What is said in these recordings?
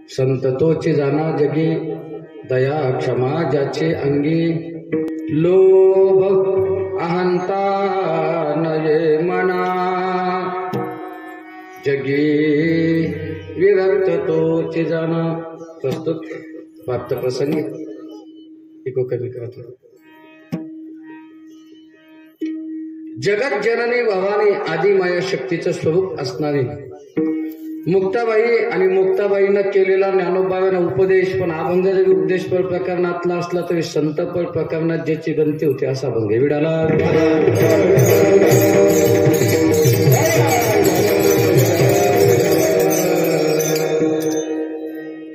संत तोची जाना जगी, दया क्षमा ज्याचे अंगी, लोभ अहंता नये मना, जगी विरक्त तोची जाना. प्रस्तुत प्राप्त प्रसंगी इको कमी करतो. जगत जननी भवानी आदिमाया शक्तीचं स्वरूप असणारी मुक्ताबाई आणि मुक्ताबाईनं केलेला ज्ञानोबाईंना उपदेश, पण अभंग जरी उपदेशपर प्रकरणातला असला तरी संतपर प्रकरणात ज्याची गंती होती असा अभंग विडाला.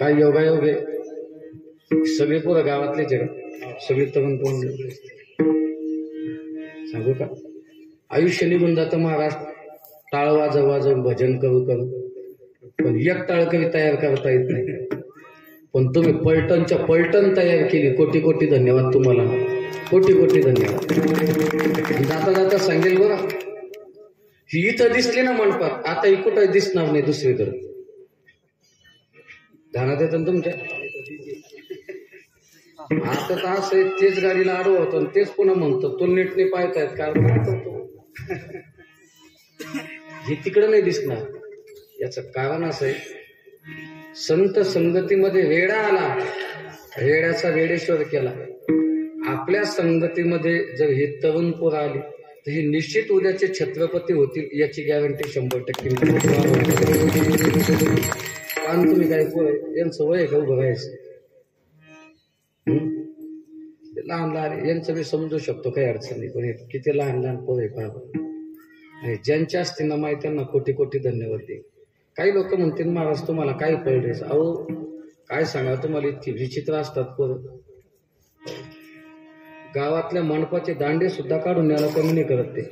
काय योगायोग आहे. सगळे पोरं गावातले जग, सगळे तरुण कोण सांगू का. आयुष्य निघून जातं महाराज टाळ वाजव वाजव भजन करू करू, पण एक टाळ कधी तयार करता येत नाही. पण तुम्ही पलटणच्या पलटण तयार केली. कोटी कोटी धन्यवाद तुम्हाला, कोटी कोटी धन्यवाद. जाता जाता सांगेल बरं, ही इथं दिसली ना मंडपात, आता ही कुठं दिसणार नाही दुसरीकडे. ध्यानात येतं तुमच्या. आता तर असं तेच गाडीला आडवं होतं आणि तेच पुन्हा म्हणतो तो नीटने पाहतायत कारण हे तिकडं नाही दिसणार. याचं कारण असं आहे, संत संगतीमध्ये वेडा आला, वेड्याचा वेडेश्वर केला. आपल्या संगतीमध्ये जर हे तरुण पोरं आली तर हे निश्चित उद्याचे छत्रपती होतील याची गॅरंटी 100%. कारण तुम्ही काय पोर यांचं वय का उभं राहायचं. लहान लहान यांचं मी समजू शकतो, काही अडचण नाही, पण किती लहान लहान पोरं आहे. ज्यांच्या असतील ना माहिती त्यांना कोटी कोटी धन्यवाद दे. काही लोक म्हणतील महाराज तुम्हाला काय कळले. अहो काय सांगा तुम्हाला, इतकी विचित्र असतात पोरं. गावातल्या मंडपाचे दांडे सुद्धा काढून न्यायला कमी नाही करत ते,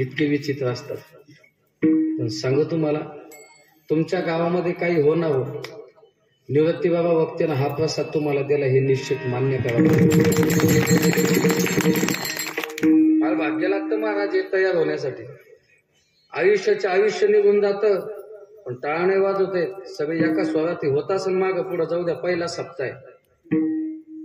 इतके विचित्र असतात. पण सांगू तुम्हाला, तुमच्या गावामध्ये काही हो ना हो, निवृत्ती बाबा वक्त्यानं हा प्रसाद तुम्हाला दिला हे निश्चित मान्य करा. फार भाग्य लागतं महाराज हे तयार होण्यासाठी. आयुष्य निघून जातं पण टाळणे वाजवते सगळे एका स्वरात होत असेल. मागं पुढं जाऊ द्या, पहिला सप्ताह आहे.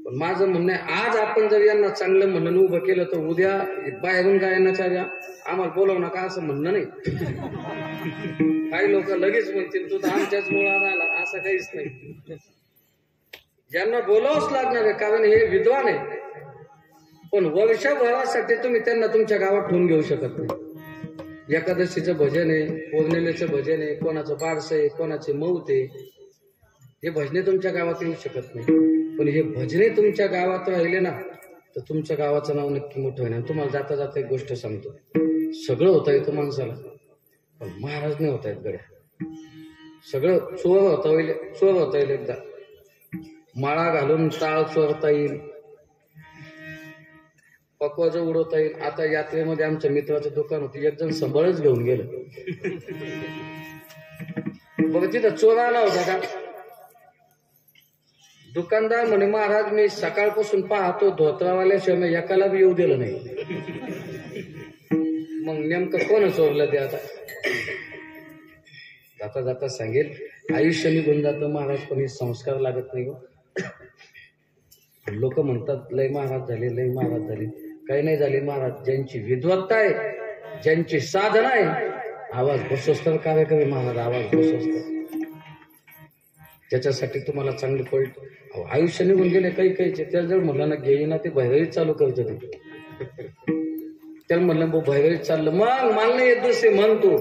पण माझं म्हणणं आहे, आज आपण जर यांना चांगलं म्हणून उभं केलं तर उद्या बाहेरून गायनाचार्या आम्हाला बोलव नका असं म्हणणं नाही. काही लोक लगेच म्हणतील तू तर आमच्याच मुळाला आला, असं काहीच नाही. ज्यांना बोलावंच लागणार आहे कारण हे विद्वान आहे. पण वर्षभरासाठी तुम्ही त्यांना तुमच्या गावात ठेवून घेऊ शकत नाही. एकादशीचं भजन आहे, पौर्णिमेचं भजन आहे, कोणाचं बारसं आहे, कोणाचे मौत आहे, हे भजने तुमच्या गावात येऊ शकत नाही. पण हे भजने तुमच्या गावात राहिले ना तर तुमच्या गावाचं नाव नक्की मोठं होईल. तुम्हाला जाता जाता एक गोष्ट सांगतो, सगळं होता येतं माणसाला पण महाराज नाही होता येत गड्या. सगळं चोर होता येईल एकदा. माळा घालून टाळ चोरता येईल, पकवाज उडवता येईल. आता यात्रेमध्ये आमच्या मित्राचं दुकान होतं, एक जण संबळच घेऊन गेलं. बघ तिथं चोर आला होता का. दुकानदार म्हणे महाराज मी सकाळपासून पाहतो धोत्रावाल्याशिवाय मी एकाला बी येऊ दिलं नाही. मग नेमकं कोण चोरलं ते. आता जाता जाता सांगेल, आयुष्य निघून जातं महाराज पण हे संस्कार लागत नाही. लोक म्हणतात लय महाराज झाले, लय महाराज झाले. काही नाही झाले महाराज. ज्यांची विद्वत्ता आहे, ज्यांची साधना आहे, आवाज बसवस्तर कार्यक्रम महाराज, आवाज बसवस्तर. त्याच्यासाठी तुम्हाला चांगलं पळत. आयुष्य निघून गेले काही काहीचे. त्याला जर म्हणलं ना घेईना ते भैरवीत चालू करत होते. त्याला म्हणलं भाऊ भैरवीत चाललं, मग मला नाही येत दुसरे म्हणतो.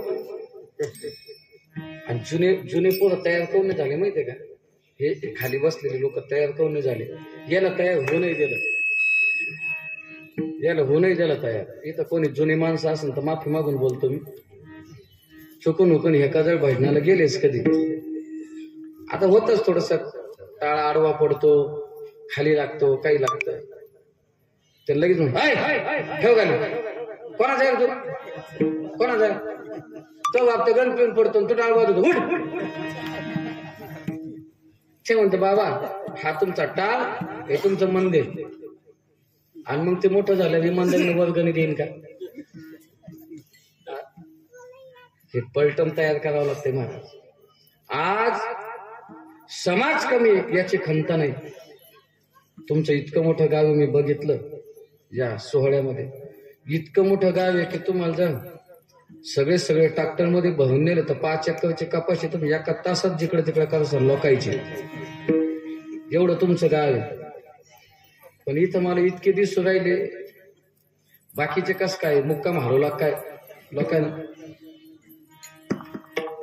आणि जुने पोरं तयार करून नाही झाले माहितीये का. हे खाली बसलेले लोक तयार करून नाही झाले. याला तयार होऊ नाही दिलं, याला होऊ नाही दिलं तयार. इथं कोणी जुनी माणसं असेल तर माफी मागून बोलतो मी. चुकून हुकून एका जर भजनाला गेलेस कधी. आता होतच थोडस टाळा आडवा पडतो, खाली लागतो, काही लागतं. ते लगेच म्हणून ठेव घाल. कोणा जाईल तू, कोणा जाईल तो बाप तर गणपिऊन पडतो तू टाळ वाजवतो. ते म्हणतो बाबा हा तुमचा टाळ, हे तुमचं मंदिर. आणि मग ते मोठं झालं हे मंदिर वर्गणी देईन का. हे पलटण तयार करावं लागते महाराज. आज समाज कमी याची खंत नाही. तुमचं इतकं मोठं गाव मी बघितलं या सोहळ्यामध्ये. इतकं मोठं गाव आहे की तुम्हाला जर सगळे ट्रॅक्टरमध्ये भरून नेले तर 5 एकरचे कपाशी तुम्ही एका तासात जिकडे तिकडे करसाल लोकायचे. एवढं तुमचं गाव आहे. पण इथं मला इतके दिवस राहिले, बाकीचे कस काय मुक्काम हरवला काय लोकांना.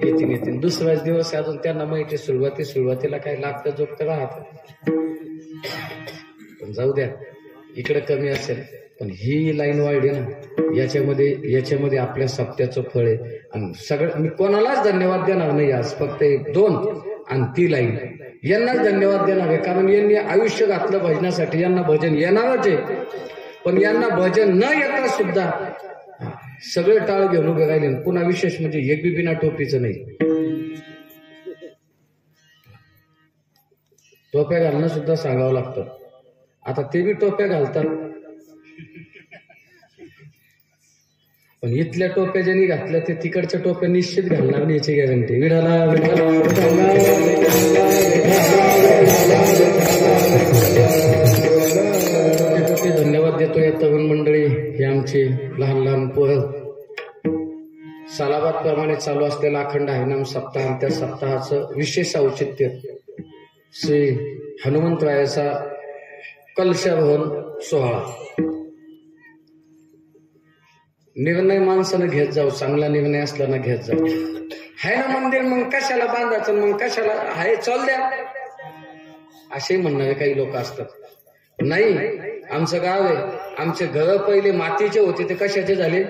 येतील दुसराच दिवस अजून त्यांना माहिती. सुरुवातीला काय लागतं जोगतं राहत. पण जाऊ द्या, इकडे कमी असेल पण ही लाईन वाढली ना, याच्यामध्ये आपल्या सप्त्याचं फळ आहे. आणि सगळं मी कोणालाच धन्यवाद देणार नाही आज. फक्त 1, 2 आणि ती लाईन यांनाच धन्यवाद देणार आहे. कारण यांनी आयुष्य घातलं भजनासाठी. यांना भजन येणारच आहे, पण यांना भजन न येता सुद्धा सगळे टाळ घेऊन उभे राहिले. पुन्हा विशेष म्हणजे एक बी बिना टोपीचं नाही. टोप्या घालणं सुद्धा सांगावं लागतं. आता ते बी टोप्या घालतात, पण इथल्या टोप्या ज्यांनी घातल्या ते तिकडच्या टोप्या निश्चित घालणार नाही याची गॅरंटी. विठाला धन्यवाद देतो या तरुण मंडळी. हे आमचे लहान पोरं. सालाबाद प्रमाणे चालू असलेला अखंड हरिनाम सप्ताह आणि त्या सप्ताहाचं विशेष औचित्य श्री हनुमंतरायाचा कलशारोहण सोहळा. निर्णय माणसानं घेत जाऊ, चांगला निर्णय असला ना घेत जाऊ. हाय ना मंदिर, मग कशाला बांधायचं, मग कशाला हाय चल द्या, असे म्हणणारे काही लोक असतात. नाही, आमचं गाव आहे, आमचे घर पहिले मातीचे होते ते कशाचे झाले?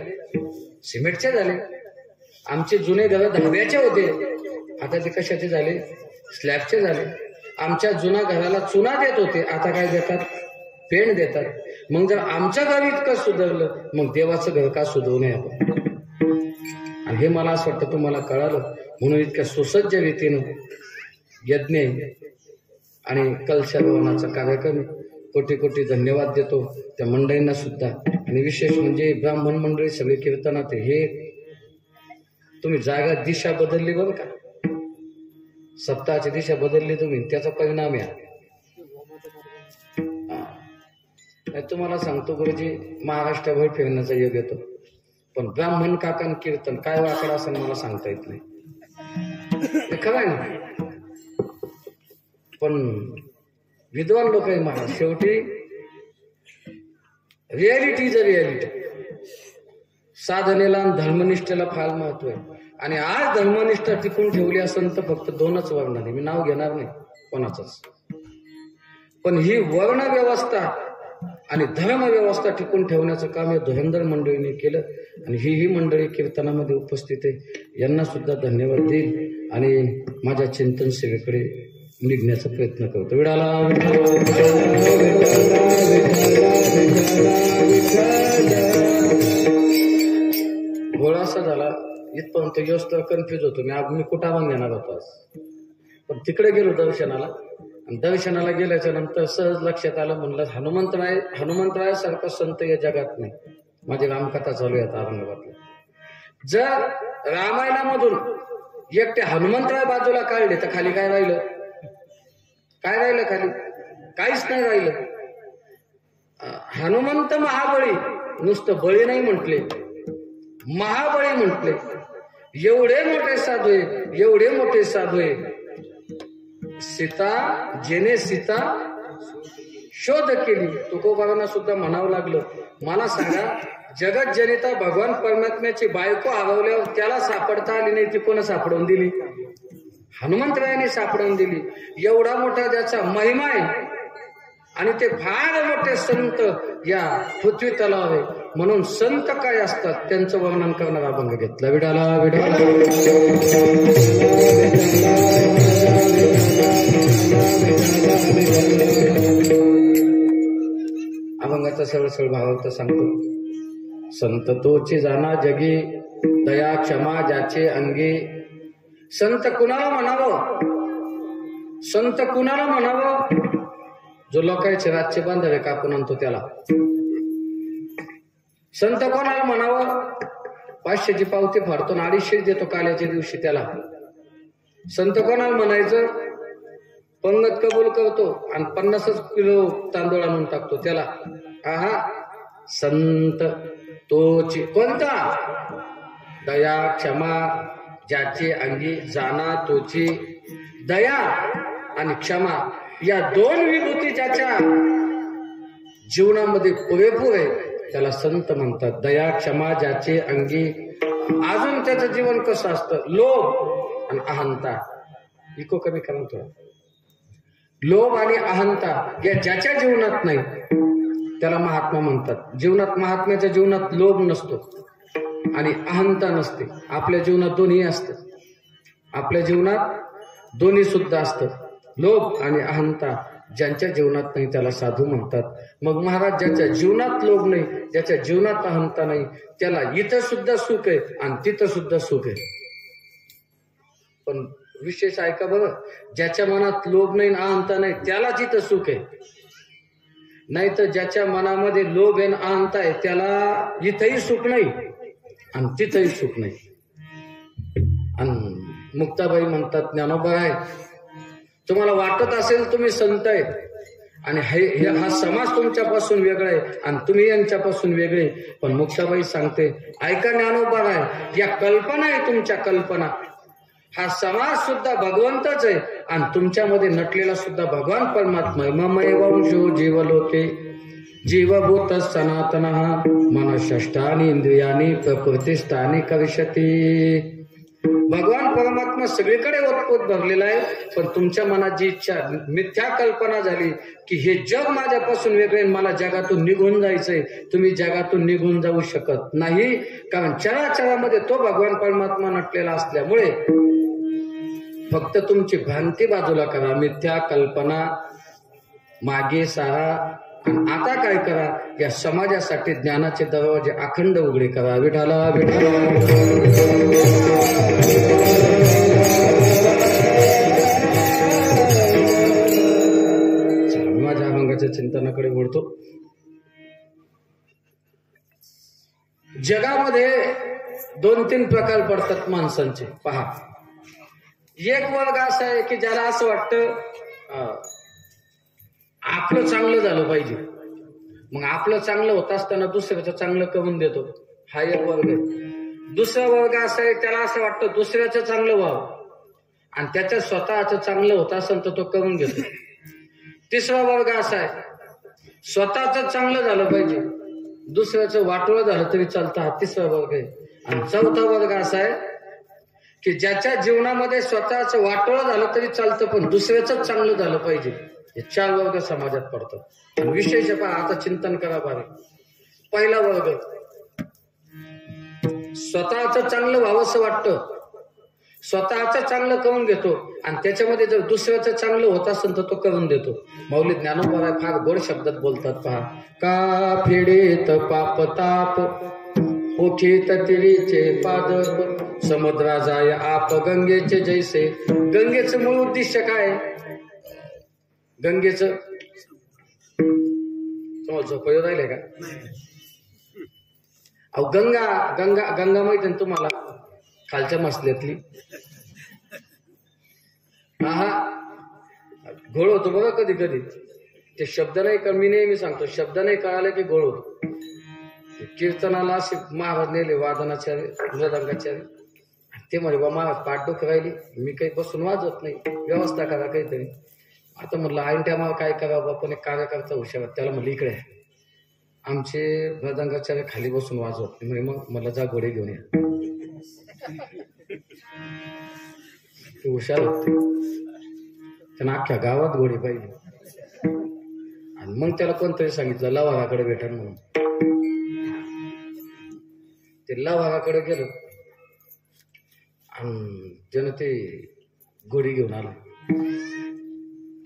सिमेंटचे झाले. आमचे जुने घर धाब्याचे होते, आता ते कशाचे झाले? स्लॅबचे झाले. आमच्या जुन्या घराला चुना देत होते, आता काय देतात? पेंट देतात. मग जर आमचं घर इतकं सुधारलं, मग देवाचं घर का सुधारू नये आपण? आणि हे मला असं वाटतं तुम्हाला कळालं, म्हणून इतक्या सुसज्ज रीतीनं यज्ञ आणि कलशारोहणाचा कार्यक्रम कोटी धन्यवाद देतो त्या मंडळींना सुद्धा. आणि विशेष म्हणजे ब्राह्मण मंडळी सगळे कीर्तनात हे तुम्ही जागा दिशा बदलली बरं का, सप्ताहाची दिशा बदलली तुम्ही, त्याचा परिणाम आहे. तुम्हाला सांगतो गुरुजी, महाराष्ट्रभर फिरण्याचा योग येतो, पण ब्राह्मण काकान कीर्तन काय वाकडा असं मला सांगता येत नाही. हे खरं आहे ना. पण विद्वान लोक आहे महाराज. शेवटी रियालिटी इज अ रियालिटी. साधनेला आणि धर्मनिष्ठेला फार महत्व आहे. आणि आज धर्मनिष्ठा टिकून ठेवली असेल तर फक्त 2च वर्ण आहे. मी नाव घेणार नाही कोणाचंच, पण ही वर्ण व्यवस्था आणि धर्म व्यवस्था टिकून ठेवण्याचं काम या धुरंधर मंडळीने केलं. आणि ही मंडळी कीर्तनामध्ये उपस्थित आहे, यांना सुद्धा धन्यवाद देईल आणि माझ्या चिंतन सेवेकडे निघण्याचा प्रयत्न करतो. विडाला घोळासा झाला इथपर्यंत येऊस तर कन्फ्युज होतो मी कुठं घेणार होतो आज. पण तिकडे गेलो दर्शनाला, आणि दर्शनाला गेल्याच्या नंतर सहज लक्षात आलं, म्हणलं हनुमंतरायासारखा संत या जगात नाही. माझी रामकथा चालू आहे औरंगाबादला. जर रामायणामधून एकटे हनुमंतराय बाजूला काढले तर खाली काय राहिलं? खाली काहीच नाही राहिलं. हनुमंत महाबळी, नुसतं बळी नाही म्हटले, महाबळी म्हटले. एवढे मोठे साधू आहे. जेने सीता शोध केली. तुकोबारांना सुद्धा म्हणावं लागलं, मला सांगा, जगत जनिता भगवान परमात्म्याची बायको हरवल्यावर त्याला सापडता आली नाही, ती कोण सापडवून दिली? हनुमंतरायाने सापडवून दिली. एवढा मोठा त्याचा महिमा आहे आणि ते फार मोठे संत या पृथ्वी तलावर आहे. म्हणून संत काय असतात त्यांचं वर्णन करणारा अभंग घेतला. विडाला अभंगाचा सरळ भावार्थ सांगतो. संत तोची जाणा जगी, दया क्षमा ज्याचे अंगी. संत कुणाला म्हणावं? जो लोकांचे रातचे बांधावे कापून आणतो त्याला. संत कोणाला म्हणावं? 500ची पावती फाडतो 250 देतो काल्याच्या दिवशी त्याला. संत कोणाला म्हणायचं? पंगत कबूल करतो आणि 50 किलो तांदूळ आणून टाकतो त्याला आहा संत तोची कोणता दया क्षमा ज्याची अंगी जाणा तोची दया आणि क्षमा या दोन विभूती ज्याच्या जीवनामध्ये पुरेपूर आहे त्याला संत म्हणतात. दया क्षमा ज्याचे अंगी. अजून त्याचं जीवन कसं असतं लोभ आणि अहंता इको कमी करून तो लोभ आणि अहंता या ज्याच्या जीवनात नाही त्याला महात्मा म्हणतात. जीवनात महात्म्याच्या जीवनात लोभ नसतो आणि अहंता नसते. आपल्या जीवनात दोन्ही असतं. आपल्या जीवनात दोन्ही सुद्धा असतं. लोभ आणि अहंता ज्यांच्या जीवनात नाही त्याला साधू म्हणतात. मग महाराज ज्याच्या जीवनात लोभ नाही ज्याच्या जीवनात अहंता नाही त्याला इथं सुद्धा सुख आहे आणि तिथं सुद्धा सुख आहे. पण विशेष ऐका बरं ज्याच्या मनात लोभ नाही अहंता नाही त्याला जिथं सुख आहे. नाही तर ज्याच्या मनामध्ये लोभ आहे अहंता आहे त्याला इथंही सुख नाही आणि तिथंही सुख नाही. आणि मुक्ताबाई म्हणतात ज्ञानोबा आहे तुम्हाला वाटत असेल तुम्ही संत आहे आणि हा समाज तुमच्यापासून वेगळा आहे आणि तुम्ही यांच्यापासून वेगळे. पण मुक्ताबाई सांगते ऐका ज्ञानोबा आहे या कल्पना आहे तुमच्या कल्पना. हा समाज सुद्धा भगवंतच आहे आणि तुमच्यामध्ये नटलेला सुद्धा भगवान परमात्मा आहे. ममय वंशो जीवलोके जीवभूत सनातन मन षष्ठानी इंद्रियानी प्रकृतिस्थानी कविष्यती. भगवान परमात्मा सगळीकडे ओतपोत भरलेला आहे. पण तुमच्या मनात जी इच्छा मिथ्या कल्पना झाली की हे जग माझ्यापासून वेगळे मला जगातून निघून जायचंय. तुम्ही जगातून निघून जाऊ शकत नाही कारण चराचरामध्ये तो भगवान परमात्मा नटलेला असल्यामुळे फक्त तुमची भ्रांती बाजूला करा. मिथ्या कल्पना मागे सारा आणि आता काय करा या समाजासाठी ज्ञानाचे दरवाजे अखंड उघडे करा. विठाला विठाला माझ्या अभंगाच्या चिंतनाकडे वळतो. जगामध्ये 2-3 प्रकार पडतात माणसांचे. पहा एक वर्ग असा आहे की ज्याला असं वाटतं आपलं चांगलं झालं पाहिजे मग आपलं चांगलं होत असताना दुसऱ्याचं चांगलं करून देतो. हा एक वर्ग आहे. दुसरा वर्ग असा आहे त्याला असं वाटतं दुसऱ्याचं चांगलं व्हावं आणि त्याच्या स्वतःचं चांगलं होत असेल तर तो करून घेतो. तिसरा वर्ग असा आहे स्वतःच चांगलं झालं पाहिजे दुसऱ्याचं वाटोळं झालं तरी चालतं. हा तिसरा वर्ग आहे. आणि चौथा वर्ग असा आहे की ज्याच्या जीवनामध्ये स्वतःचं वाटोळं झालं तरी चालतं पण दुसऱ्याच चांगलं झालं पाहिजे. हे 4 वर्ग समाजात पडतात. आणि विशेष पहा आता चिंतन करा बारे. पहिला वर्ग स्वतःच चांगलं व्हावंसं वाटतं स्वतःच चांगलं करून घेतो आणि त्याच्यामध्ये जर दुसऱ्याचं चांगलं होत असेल तर तो करून देतो. माऊली ज्ञानोबा फार गोड शब्दात बोलतात. पहा का फेडेत पाप ताप ओठीत तिरीचे पादप समुद्रा जाय आप गंगेचे जैसे. गंगेचं मूळ उद्दिष्ट काय गंगेचं तुम्हाला झोपयो राहिले का? अहो गंगा गंगा गंगा माहिती ना तुम्हाला खालच्या मसल्यातली. हा घोळ होतो बघा कधी कधी. ते शब्द नाही का मी नेहमी सांगतो शब्द नाही कळाले की घोळ होतो. कीर्तनाला असे महाराज नेले वादनाचार्य मृदंगाचार्य ते म्हणे बा महाराज पाठदुख राहिली मी काही बसून वाजवत नाही व्यवस्था करा काहीतरी. आता म्हटलं ऐन टायमाला काय करावं आपण एक कार्यकर्ता हुशार त्याला म्हटलं इकडे आमचे मृदंगाचार्य खाली बसून वाजवत म्हणजे मग मला जा घोडे घेऊन या. ते हुशार होते त्यांना अख्ख्या गावात घोडे पाहिजे. आणि मग त्याला कोणतरी सांगितलं लवाराकडे भेटा म्हणून. ते लवाराकडे गेलं आणि त्यानं ते घोडी घेऊन आलं.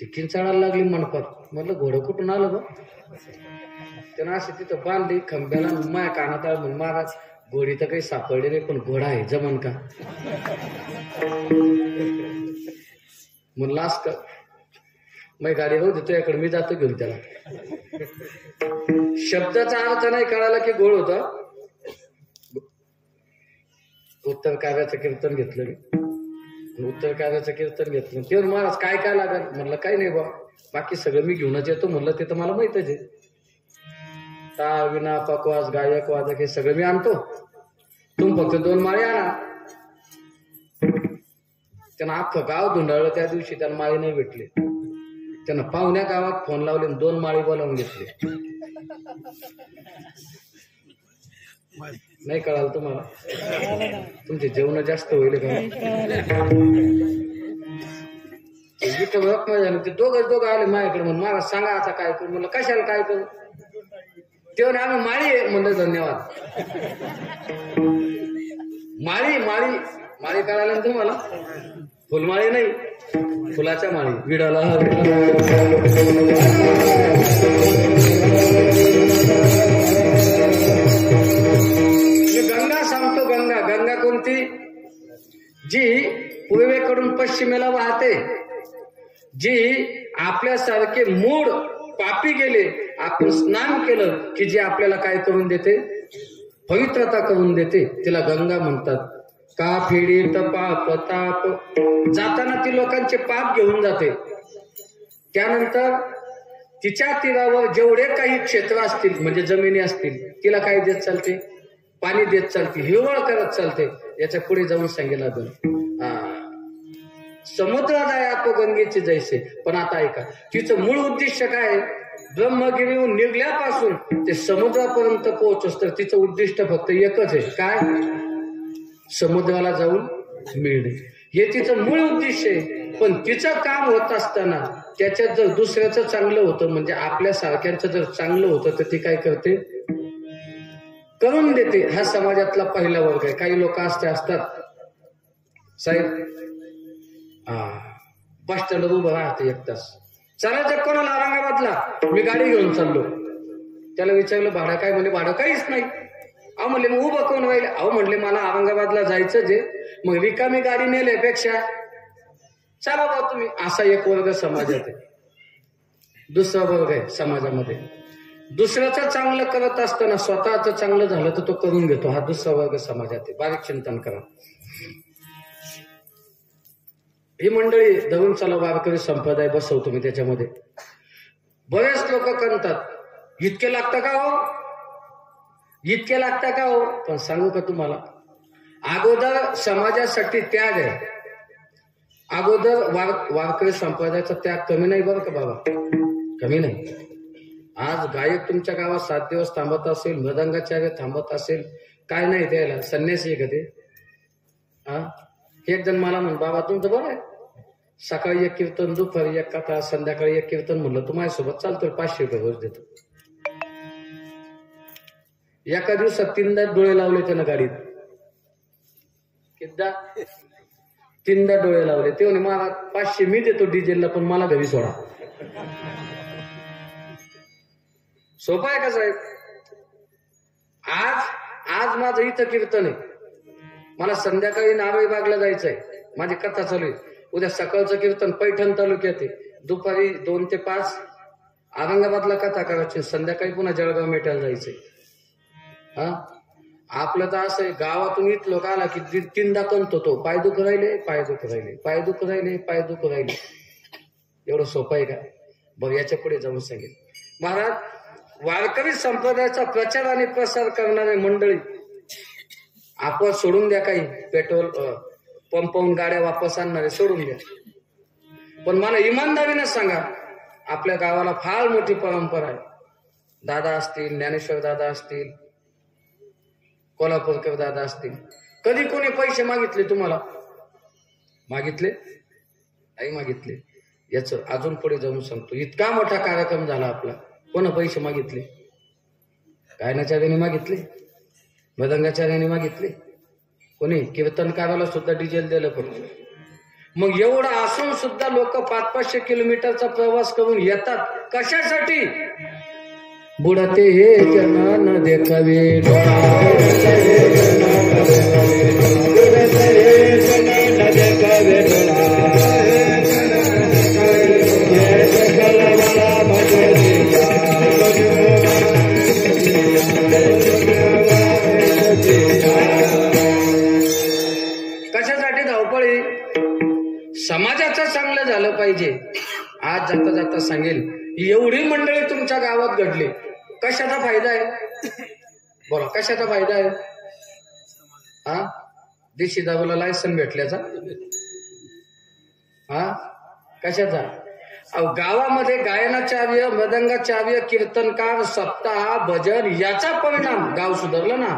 ती किंचाळायला लागली मनपात. म्हटलं घोडं कुठून आलं बा? त्यानं असं तिथं बांधली खंब्याला माया कानात आलं म्हणून महाराज घोडी तर काही सापडली नाही पण घोडा आहे जमन का? म्हणलं असं का मग गाडी राहू दे तुझ्याकडे मी जातो घेऊन त्याला. शब्दाचा अर्थ नाही कळाला की घोड होता. उत्तर कार्याचं कीर्तन घेतलं मी उत्तर कार्याचं कीर्तन घेतलं. ते महाराज काय काय लागेल म्हणलं काही नाही बा, बाकी सगळं मी घेऊनच येतो म्हणलं. ते तर मला माहितच आहे. टाळ विना पकवास गायक वादक हे सगळं मी आणतो. तुम्ही फक्त 2 माळे आणा. त्यांना अख्खं गाव धुंडाळलं त्या दिवशी. त्यांना माळी नाही भेटले. त्यांना पाहुण्या गावात फोन लावले 2 माळी बोलावून घेतले. नाही कळाल तुम्हाला? तुमचे जेवण जास्त होईल का? झालं ते दोघं आले माझ्याकडे. म्हणून मला सांगा आता काय करू. म्हणलं कशाला काय करू. तेव्हा आम्ही माळी आहे म्हणलं. धन्यवाद. माळी माळी माळी कळालं ना तुम्हाला? फुलमाळी नाही, फुलाच्या माळी. विडाला गंगा सांगतो. गंगा गंगा कोणती? जी पूर्वेकडून पश्चिमेला वाहते. जी आपल्यासारखे मूळ पापी गेले, आपण स्नान केलं की जी आपल्याला काय करून देते? पवित्रता करून देते. तिला गंगा म्हणतात. का फेडीत पाप ताप. जाताना ती लोकांचे पाप घेऊन जाते. त्यानंतर तिच्या तीरावर जेवढे काही क्षेत्र असतील म्हणजे जमिनी असतील तिला काय देत चालते? पाणी देत चालते, हिरवळ करत चालते. याच्या पुढे जाऊन सांगेल समुद्रात आहे आप गंगेचे जैसे. पण आता ऐका, तिचं मूळ उद्दिष्ट काय? ब्रह्मगिरीहून निघल्यापासून ते समुद्रापर्यंत पोहोचस तर तिचं उद्दिष्ट फक्त एकच आहे. काय? समुद्राला जाऊन मिळणे. हे तिचं मूळ उद्दिष्ट आहे. पण तिचं काम होत असताना त्याच्यात जर दुसऱ्याचं चांगलं होतं म्हणजे आपल्या सारख्यांचं जर चांगलं होतं तर ती काय करते? करून देते. हा समाजातला पहिला वर्ग आहे. काही लोक असतात साहेब बस स्टँडवर उभं राहते 1 तास. चालायचं कोणाला? औरंगाबादला. मी गाडी घेऊन चाललो. त्याला विचारलं भाडं काय? म्हणजे भाडं काहीच नाही. अहो म्हणले मग उभं कोण राहिले? अहो म्हणले मला औरंगाबादला जायचं जे. मग रिकामी गाडी नेल्यापेक्षा चला बा तुम्ही. असा एक वर्ग समाजात आहे. दुसरा वर्ग आहे समाजामध्ये दुसऱ्याचं चांगलं करत असताना स्वतःचं चांगलं झालं तर तो करून घेतो. हा दुसरा वर्ग समाजात आहे. बारीक चिंतन करा. ही मंडळी धरून चला वारकरी संप्रदाय बसवतो मी त्याच्यामध्ये. बरेच लोक करतात. इतके लागतं का हो? इतके लागतं का हो? पण सांगू का तुम्हाला, अगोदर समाजासाठी त्याग आहे. अगोदर वारकरी संप्रदायाचा त्याग कमी नाही बरं का बाबा, कमी नाही. आज गायक तुमच्या गावात 7 दिवस थांबत असेल, मृदंगाचार्य थांबत असेल, काय नाही द्यायला. संन्यासी आहे का ते? एक जण मला म्हण बाबा तुमचं बरं आहे, सकाळी 1 कीर्तन, दुपारी 1 कथा, संध्याकाळी 1 कीर्तन. म्हणलं तू माझ्यासोबत चालतो, 500 रुपये रोज देतो. एका दिवसात 3दा डोळे लावले त्यानं गाडीत. किती? 3दा डोळे लावले. ते म्हणे मला 500 मी देतो डिझेलला, पण मला घरी सोडा. सोपं आहे का साहेब? आज माझं इथं कीर्तन आहे, मला संध्याकाळी नारळीबागला जायचंय, माझी कथा चालू आहे. उद्या सकाळचं कीर्तन पैठण तालुक्यात आहे, दुपारी 2 ते 5 औरंगाबादला कथा करायची, संध्याकाळी पुन्हा जळगाव मेटायला जायचंय. आपलं तर असं आहे, गावातून इथं लोक आला की 3दा कणतो तो, पाय दुख राहिले, पाय दुख राहिले, पाय दुख राहिले, पाय दुख राहिले. एवढं सोपं आहे का? बघ याच्या पुढे जाऊन सांगेल. महाराज, वारकरी संप्रदायाचा प्रचार आणि प्रसार करणारे मंडळी आपण सोडून द्या. काही पेट्रोल पंपावून गाड्या वापस आणणारे सोडून द्या. पण मला इमानदारीनं सांगा, आपल्या गावाला फार मोठी परंपरा आहे. दादा असतील, ज्ञानेश्वर दादा असतील, कोल्हापूरकर दादा असतील, कधी कोणी पैसे मागितले तुम्हाला? मागितले? नाही मागितले. याच अजून पुढे जाऊन सांगतो. इतका मोठा कार्यक्रम झाला आपला, कोण पैसे मागितले? गायनाचार्याने मागितले, मृदंगाचार्याने मागितले, कोणी कीर्तनकाराला सुद्धा डिझेल दिलं. पण मग एवढं असून सुद्धा लोक 500-500 किलोमीटरचा प्रवास करून येतात. कशासाठी? बुडते हे जन न देखावे डोळा, कशासाठी धावपळी? पाहिजे. आज जाता जाता सांगेल, एवढी मंडळी तुमच्या गावात घडली, कशाचा फायदा आहे? बोला, कशाचा फायदा आहे? हा, देशी दारूला लायसन भेटल्याचा? हा, कशाचा? अहो, गावामध्ये गायनाचे अवयव, मृदंगाचे अवयव, कीर्तनकार, सप्ताह, भजन याचा परिणाम गाव सुधारलं ना.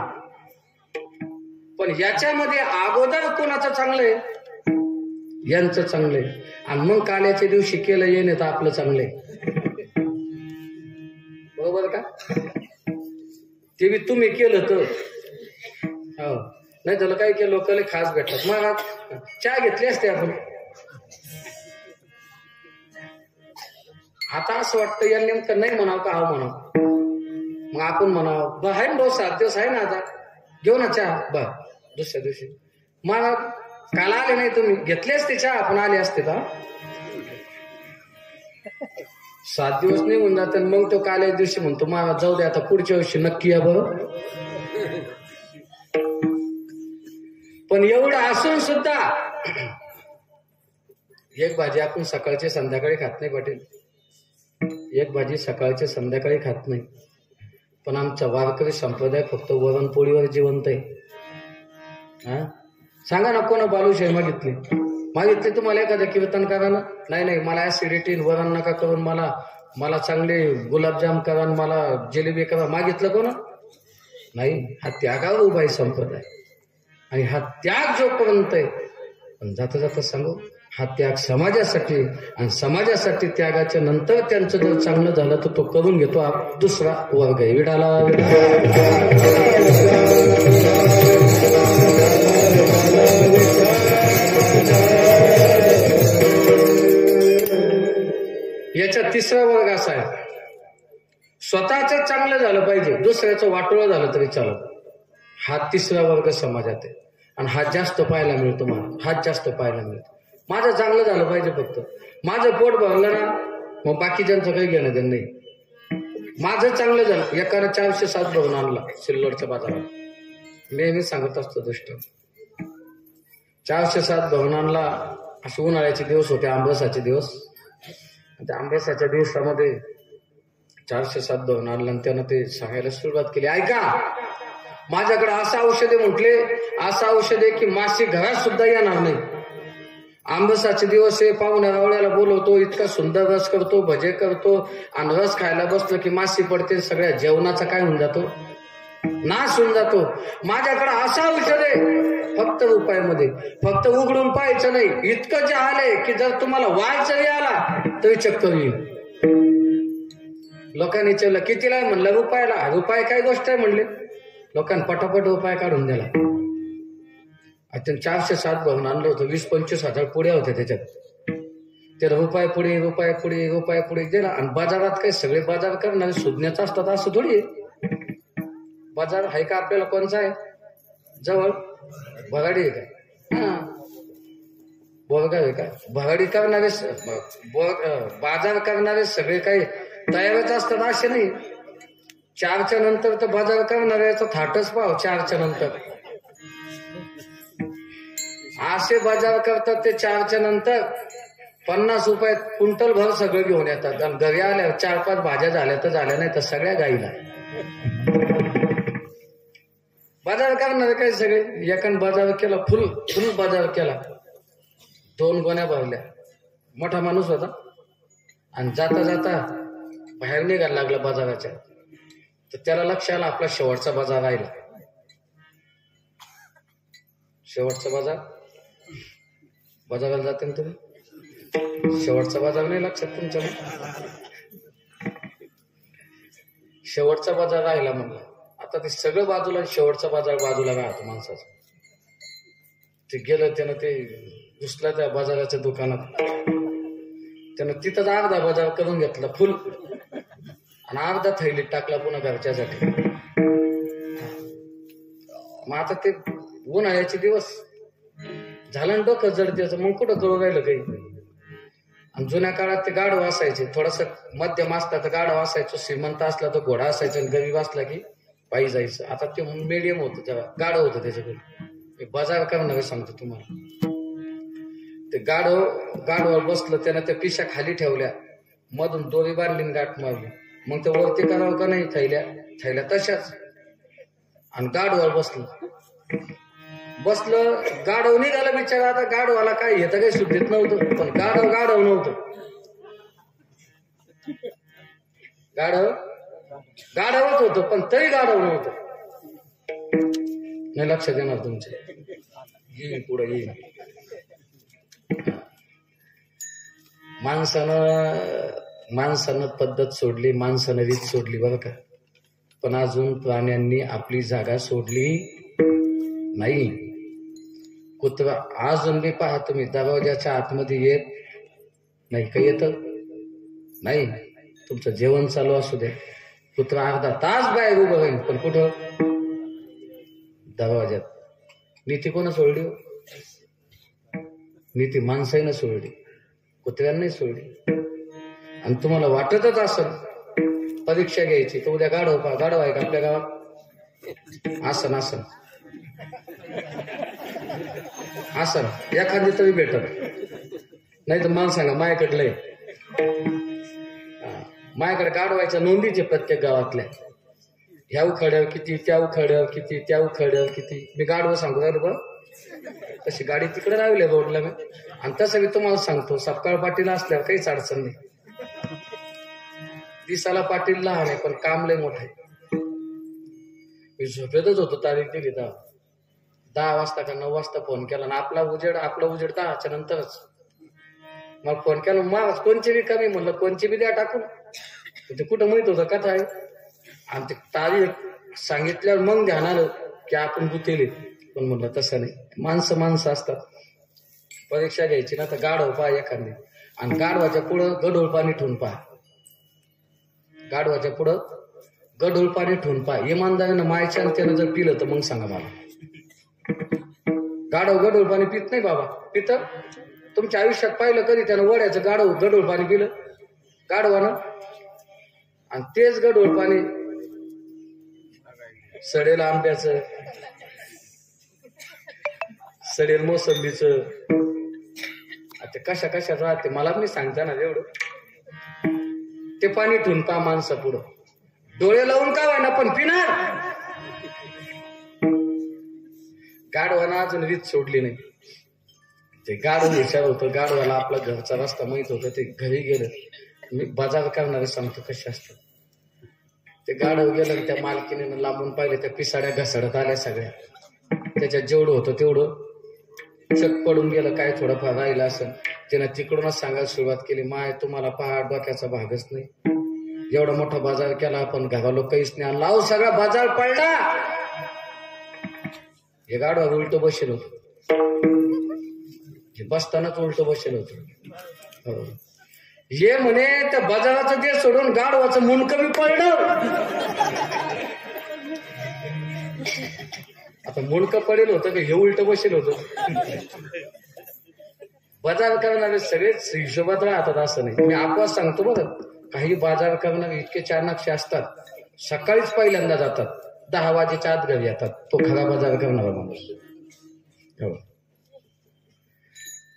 पण याच्यामध्ये अगोदर कोणाचं चांगलंय? यांचं चांगलंय. आणि मग काल्याच्या दिवशी केलं येणे तर आपलं चांगलंय. बरोबर का? ते बी तुम्ही केलं तर. हो, नाही त्याला काय केलं, लोकांना खास भेटतात. मग चहा घेतली असते आपण. आता असं वाटतं या नेमकं नाही म्हणावं का हा म्हणावं. मग आपण म्हणावं आहे ना, 7 दिवस आहे ना, आता घेऊ ना चहा. बर, दुसऱ्या दिवशी मला काल आले नाही, तुम्ही घेतले असते चहा, आपण आले असते तर. 7 दिवस निघून जातात. मग तो काल्या दिवशी म्हणतो मला जाऊ दे, आता पुढच्या वर्षी नक्की या बरं. पण एवढं असून सुद्धा एक भाजी आपण सकाळची संध्याकाळी खात नाही पाटील. एक भाजी सकाळची संध्याकाळी खात नाही. पण आमचा वारकरी संप्रदाय फक्त वरणपोळीवर जिवंत आहे. हा, सांगा ना, कोण बालूशाही मागितली तुम्हाला एखाद्या कीर्तनकारानं? नाही, मला ऍसिडिटी, वरण नका करून मला चांगले गुलाबजाम करा, मला जिलेबी करा. मागितलं कोण? नाही. हा त्यागावर उभा आहे संप्रदाय. आणि हा त्याग जोपर्यंत आहे, पण जाता जाता सांगू, हा त्याग समाजासाठी, आणि समाजासाठी त्यागाच्या नंतर त्यांचं जर चांगलं झालं तर तो करून घेतो दुसरा वर्ग आहे. विडाला याचा तिसरा वर्ग असा आहे, स्वतःच चांगलं झालं पाहिजे, दुसऱ्याचं वाटोळं झालं तरी चालत. हा तिसरा वर्ग समाजात आहे. आणि हा जास्त पाहायला मिळतो. मला हाच जास्त पाहायला मिळतो. माझं चांगलं झालं पाहिजे, फक्त माझं पोट भरलं ना, मग बाकीच्यांचं काही घेणं देणं नाही. माझं चांगलं झालं. एकानं 407 भरून आणला सिल्लोडच्या बाजारात. नेहमी सांगत असतो दुष्ट. 407 भरून आणला. असे उन्हाळ्याचे दिवस होते, आंबरसाचे दिवस. त्या आंबरसाच्या दिवसामध्ये 407 भरून आणला आणि त्यानं ते सांगायला सुरुवात केली, ऐका माझ्याकडे असं औषधे म्हटले, असं औषधे की मासी घरात सुद्धा येणार नाही. आंबरसाचे दिवस आहे, पाहुण्या रावळ्याला बोलवतो, इतका सुंदर रस करतो, भजे करतो, आणि रस खायला बसलं की मासी पडते. सगळ्या जेवणाचा काय होऊन जातो? नाश होऊन जातो. माझ्याकडे असं औषध आहे, फक्त उपायामध्ये, फक्त उघडून पाहायचं नाही. इतकं जे आलंय की जर तुम्हाला वाढ जरी आला तरी चक्कर येईल. लोकांनी विचारलं कितीला म्हणलं? रुपयाला. रुपये काय गोष्ट आहे म्हणले. लोकांनी पटापट उपाय काढून दिला. आता 407 भरून आणलं होतं. 20-25 हजार पुड्या होत्या त्याच्यात. ते रुपये पुढे दिला. आणि बाजारात काय सगळे बाजार करणारे सुज्ञाच असतात असं थोडी. बाजार आहे का आपल्याला? कोणचा आहे जवळ? भराडी आहे का? हा, बोरगाव आहे का? भराडी करणारे, बाजार करणारे सगळे काही तयारच असतात असे नाही. 4च्या नंतर तर बाजार करणाऱ्याचा थाटच पाव. 4च्या नंतर असे बाजार करतात ते 4च्या नंतर 50 रुपयात क्विंटल भर सगळं घेऊन येतात. आणि घरी आल्या 4-5 भाज्या झाल्या तर झाल्या, नाही तर सगळ्या गाईला. बाजार करणारे काय सगळे. एकान बाजार केला, फुल बाजार केला. 2 गोण्या भरल्या. मोठा माणूस होता. आणि जाता जाता बाहेर निघायला लागला बाजाराच्या. तर त्याला लक्ष आलं आपला शेवटचा बाजार राहिला. शेवटचा बाजाराला जाते ना तुम्ही? शेवटचा बाजार नाही लक्षात तुमच्या? शेवटचा बाजार राहिला म्हणलं. आता ते सगळं बाजूला, शेवटचा बाजार बाजूला राहतो माणसाचा. ते गेलं, त्यानं ते घुसला त्या बाजाराच्या दुकानात. त्यानं तिथंच अर्धा बाजार करून घेतला फुल, आणि अर्धा थैलीत टाकला पुन्हा घरच्यासाठी. मग आता ते उन्हाळ्याचे दिवस झालं, डोकं जड त्याचं. मग कुठं करू राहिलं काही. आणि जुन्या काळात ते गाढव असायचे. थोडस मध्यम असला तर गाढव असायचो, श्रीमंत असला तर घोडा असायचा, आणि गरीब असला की पायी जायचं. आता ते मीडियम होतं, तेव्हा गाढव होतं त्याच्याकडे. बाजार करणारे सांगतो तुम्हाला. ते गाढवावर बसलं, त्यानं त्या पिशा खाली ठेवल्या, मधून दोरी बांधली गाठ मारली. मग ते वरती करावं का नाही, थैल्या तशाच. आणि गाढवावर बसलं गाढव निघाला बिचारा. आता गाढवाला काय येतं, काही सुट्टीत नव्हतं, पण गाढव नव्हतं. गाढवच होतं, पण तरी गाढव नव्हतं. नाही लक्षात येणार तुमचे, येईल पुढे येईल. माणसानं पद्धत सोडली, माणसानं रीत सोडली बरं का, पण अजून प्राण्यांनी आपली जागा सोडली नाही. कुत्रा अजून बी पहा तुम्ही, दरवाजाच्या आतमध्ये येत नाही का, येत नाही. तुमचं जेवण चालू असू दे, कुत्रा अर्धा तास बाहेर उभं राहील, पण कुठं, दरवाजात. नीती कोणा सोडली? नीती माणसाईनं सोडली, कुत्र्यांनाही सोडली. आणि तुम्हाला वाटतच असेल परीक्षा घ्यायची तर उद्या गाढव आहे का आपल्या गावात? आसन एखादी तरी भेटत नाही तर मला सांगा, माझ्याकडलंय, माझ्याकडे गाढवायच्या नोंदीचे प्रत्येक गावातल्या, ह्या उखाड्यावर किती, त्या उखाड्यावर किती, त्या उखाड्यावर किती. मी गाढवं सांगू राहिलो बरं, तशी गाडी तिकडे राहिली रोडला मी. आणि तसं मी तुम्हाला सांगतो, सपकाळ पाटील असल्यावर काहीच अडचण नाही. दिसाला पाटील लहान आहे, पण काम लय मोठं आहे. मी झोपेतच होतो, तारीख दिली 10 वाजता का 9 वाजता फोन केला, आणि आपला उजेड 10च्या नंतरच. मग फोन केला, मग कोणची बी कमी, म्हणलं कोणची बी द्या टाकून. ते कुठं माहित होतं कथा आहे. आणि ते तारीख सांगितल्यावर मग ध्यान आलं की आपण गुतेले. पण म्हणलं तसं नाही, माणसं असतात. परीक्षा घ्यायची ना तर गाढव पहा एखादी, आणि गाढवाच्या पुढं गढूळ पाणी ठेवून पहा. गाढवाच्या पुढं गढूळ पाणी ठेवून पहा. इमानदारीनं मायच्या आणि त्यानं जर पिलं तर मग सांगा मला. गाढव गढूळ पाणी पित नाही बाबा, पित तुमच्या आयुष्यात पाहिलं कधी त्यानं वड्याचं गढूळ पाणी पिलं गाढवानं? आणि तेच गढूळ पाणी सडेल आंब्याचं, सडेल मोसंबीचं, आता कशा राहते मला नाही सांगता ना एवढं. ते पाणी ठेवून पहा माणसा पुढं, डोळे लावून का व्हायना पण पिणार. गाढवानं अजून रीत सोडली नाही. ते गाढव विचार होतं, गाढवाला आपला घरचा रस्ता माहित होता. ते घरी गेलं, मी बाजार करणारे सांगतो कसे असतात. ते गाढव गेलं, त्या मालकीने लांबून पाहिले, त्या पिसाड्या घसडत आल्या सगळ्या. त्याच्यात जेवढं होतं तेवढं चक पडून गेलं, काय थोडंफार राहिलं असं. त्यानं तिकडूनच सांगायला सुरुवात केली, माय तुम्हाला पहा डोक्याचा भागच नाही, एवढा मोठा बाजार केला आपण, घरालो काहीच नाही आणला, अहो सगळा बाजार पडला. हे गाढवा उलट बसेल होत, बसतानाच उलट बसेल होत. हे म्हणे त्या बाजाराचं ते सोडून गाढवाचं मुंडकं बी पडलं. आता मुंडकं पडेल होतं का हे उलट बसेल होतं? बाजार करणारे सगळेच हिशोबात राहतात असं नाही. मी आपवास सांगतो बरं, काही बाजार करणारे इतके चाणाक्ष असतात, सकाळीच पहिल्यांदा जातात, 10 वाजेच्या आत घरी येतात. तो खरा बाजार करणारा माणूस.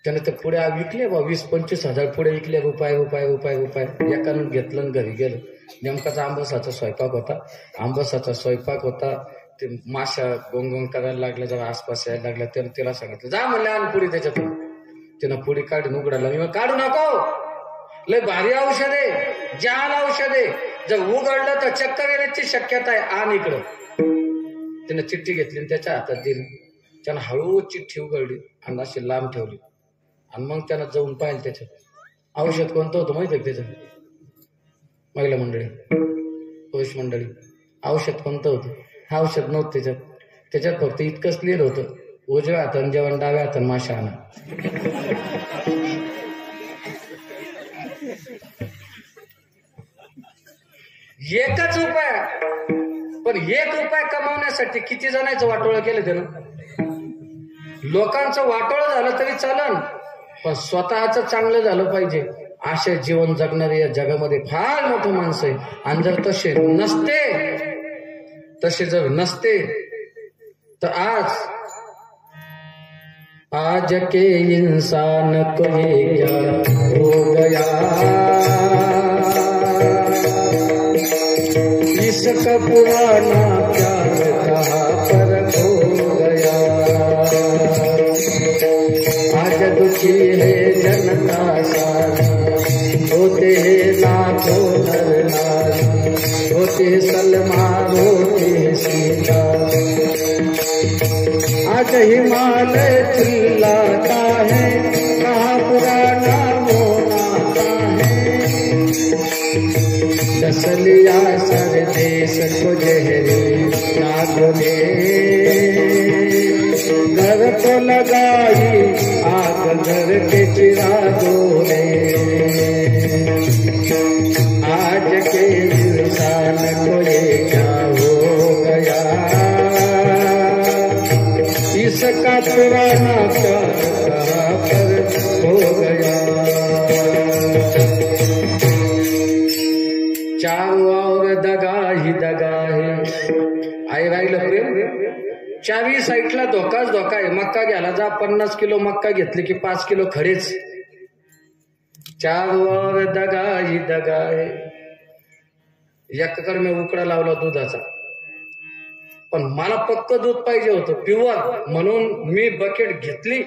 त्याने तर पुढे विकले बा 20-25 हजार पुढे विकले, रुपये. एकानं घेतलं आणि घरी गेलं. नेमकाच आंबसाचा स्वयंपाक होता. ते माशा गोंगोंग करायला लागल्या, जेव्हा आसपास यायला लागल्या त्यानं तिला सांगितलं, जा म्हणले आण पुढे त्याच्यातून. तिनं पुढे काढून उघडायला, मी काढू नको, लय भारी औषध आहे, जाल औषध आहे, जर उघडलं तर चक्कर येण्याची शक्यता आहे, आण इकडं. तिनं चिठ्ठी घेतली आणि त्याच्या हातात दिली. त्यानं हळू चिठ्ठी उघडली आणि अशी लांब ठेवली. आणि मग त्यानं जाऊन पाहिलं त्याच्यात औषध कोणतं होतं माहिती आहे त्याच्यात? महिला मंडळी, पुरुष मंडळी, औषध कोणतं होतं? औषध नव्हतं त्याच्यात फक्त इतकंच लिहिलं होतं, उजव्या हातानं जेवण, डाव्या हातानं माशा आणा. एकच उपाय, पण एक उपाय कमावण्यासाठी किती जणांचं वाटोळं केलं त्यानं. लोकांचं वाटोळं झालं तरी चालन, पण स्वतःचं चांगलं झालं पाहिजे. असे जीवन जगणारे या जगामध्ये फार मोठं माणसं आहे. आणि जर तसे जर नसते तर आज आज के इंसान को ये क्या हो गया, इसका पुराना प्यार कहाँ पर खो गया। आज दुखी है जनता सारी, होते लाखों नर नारी, होते सलमान होते सीता। आज हिमालय चिल्लाता है, कहाँ पुराना वो नाता है। दस लिया सर देश को जहरी नागों ने, घर को लगाई आग घर के चिरागों ने। आज के इंसान को ये क्या हो गया, इसका पुराना प्यार कहाँ पर हो गया। चारों ओर दगा ही दगा है, आई राहिलं प्रेम। चारी साईडला धोकाच धोका आहे। मक्का घ्यायला जा, 50 किलो मक्का घेतली की 5 किलो खडेच। चारों ओर दगा ही दगा आहे। एकाकडे मी उकडा लावला दुधाचा, पण मला पक्क दूध पाहिजे होतं प्युअर, म्हणून मी बकेट घेतली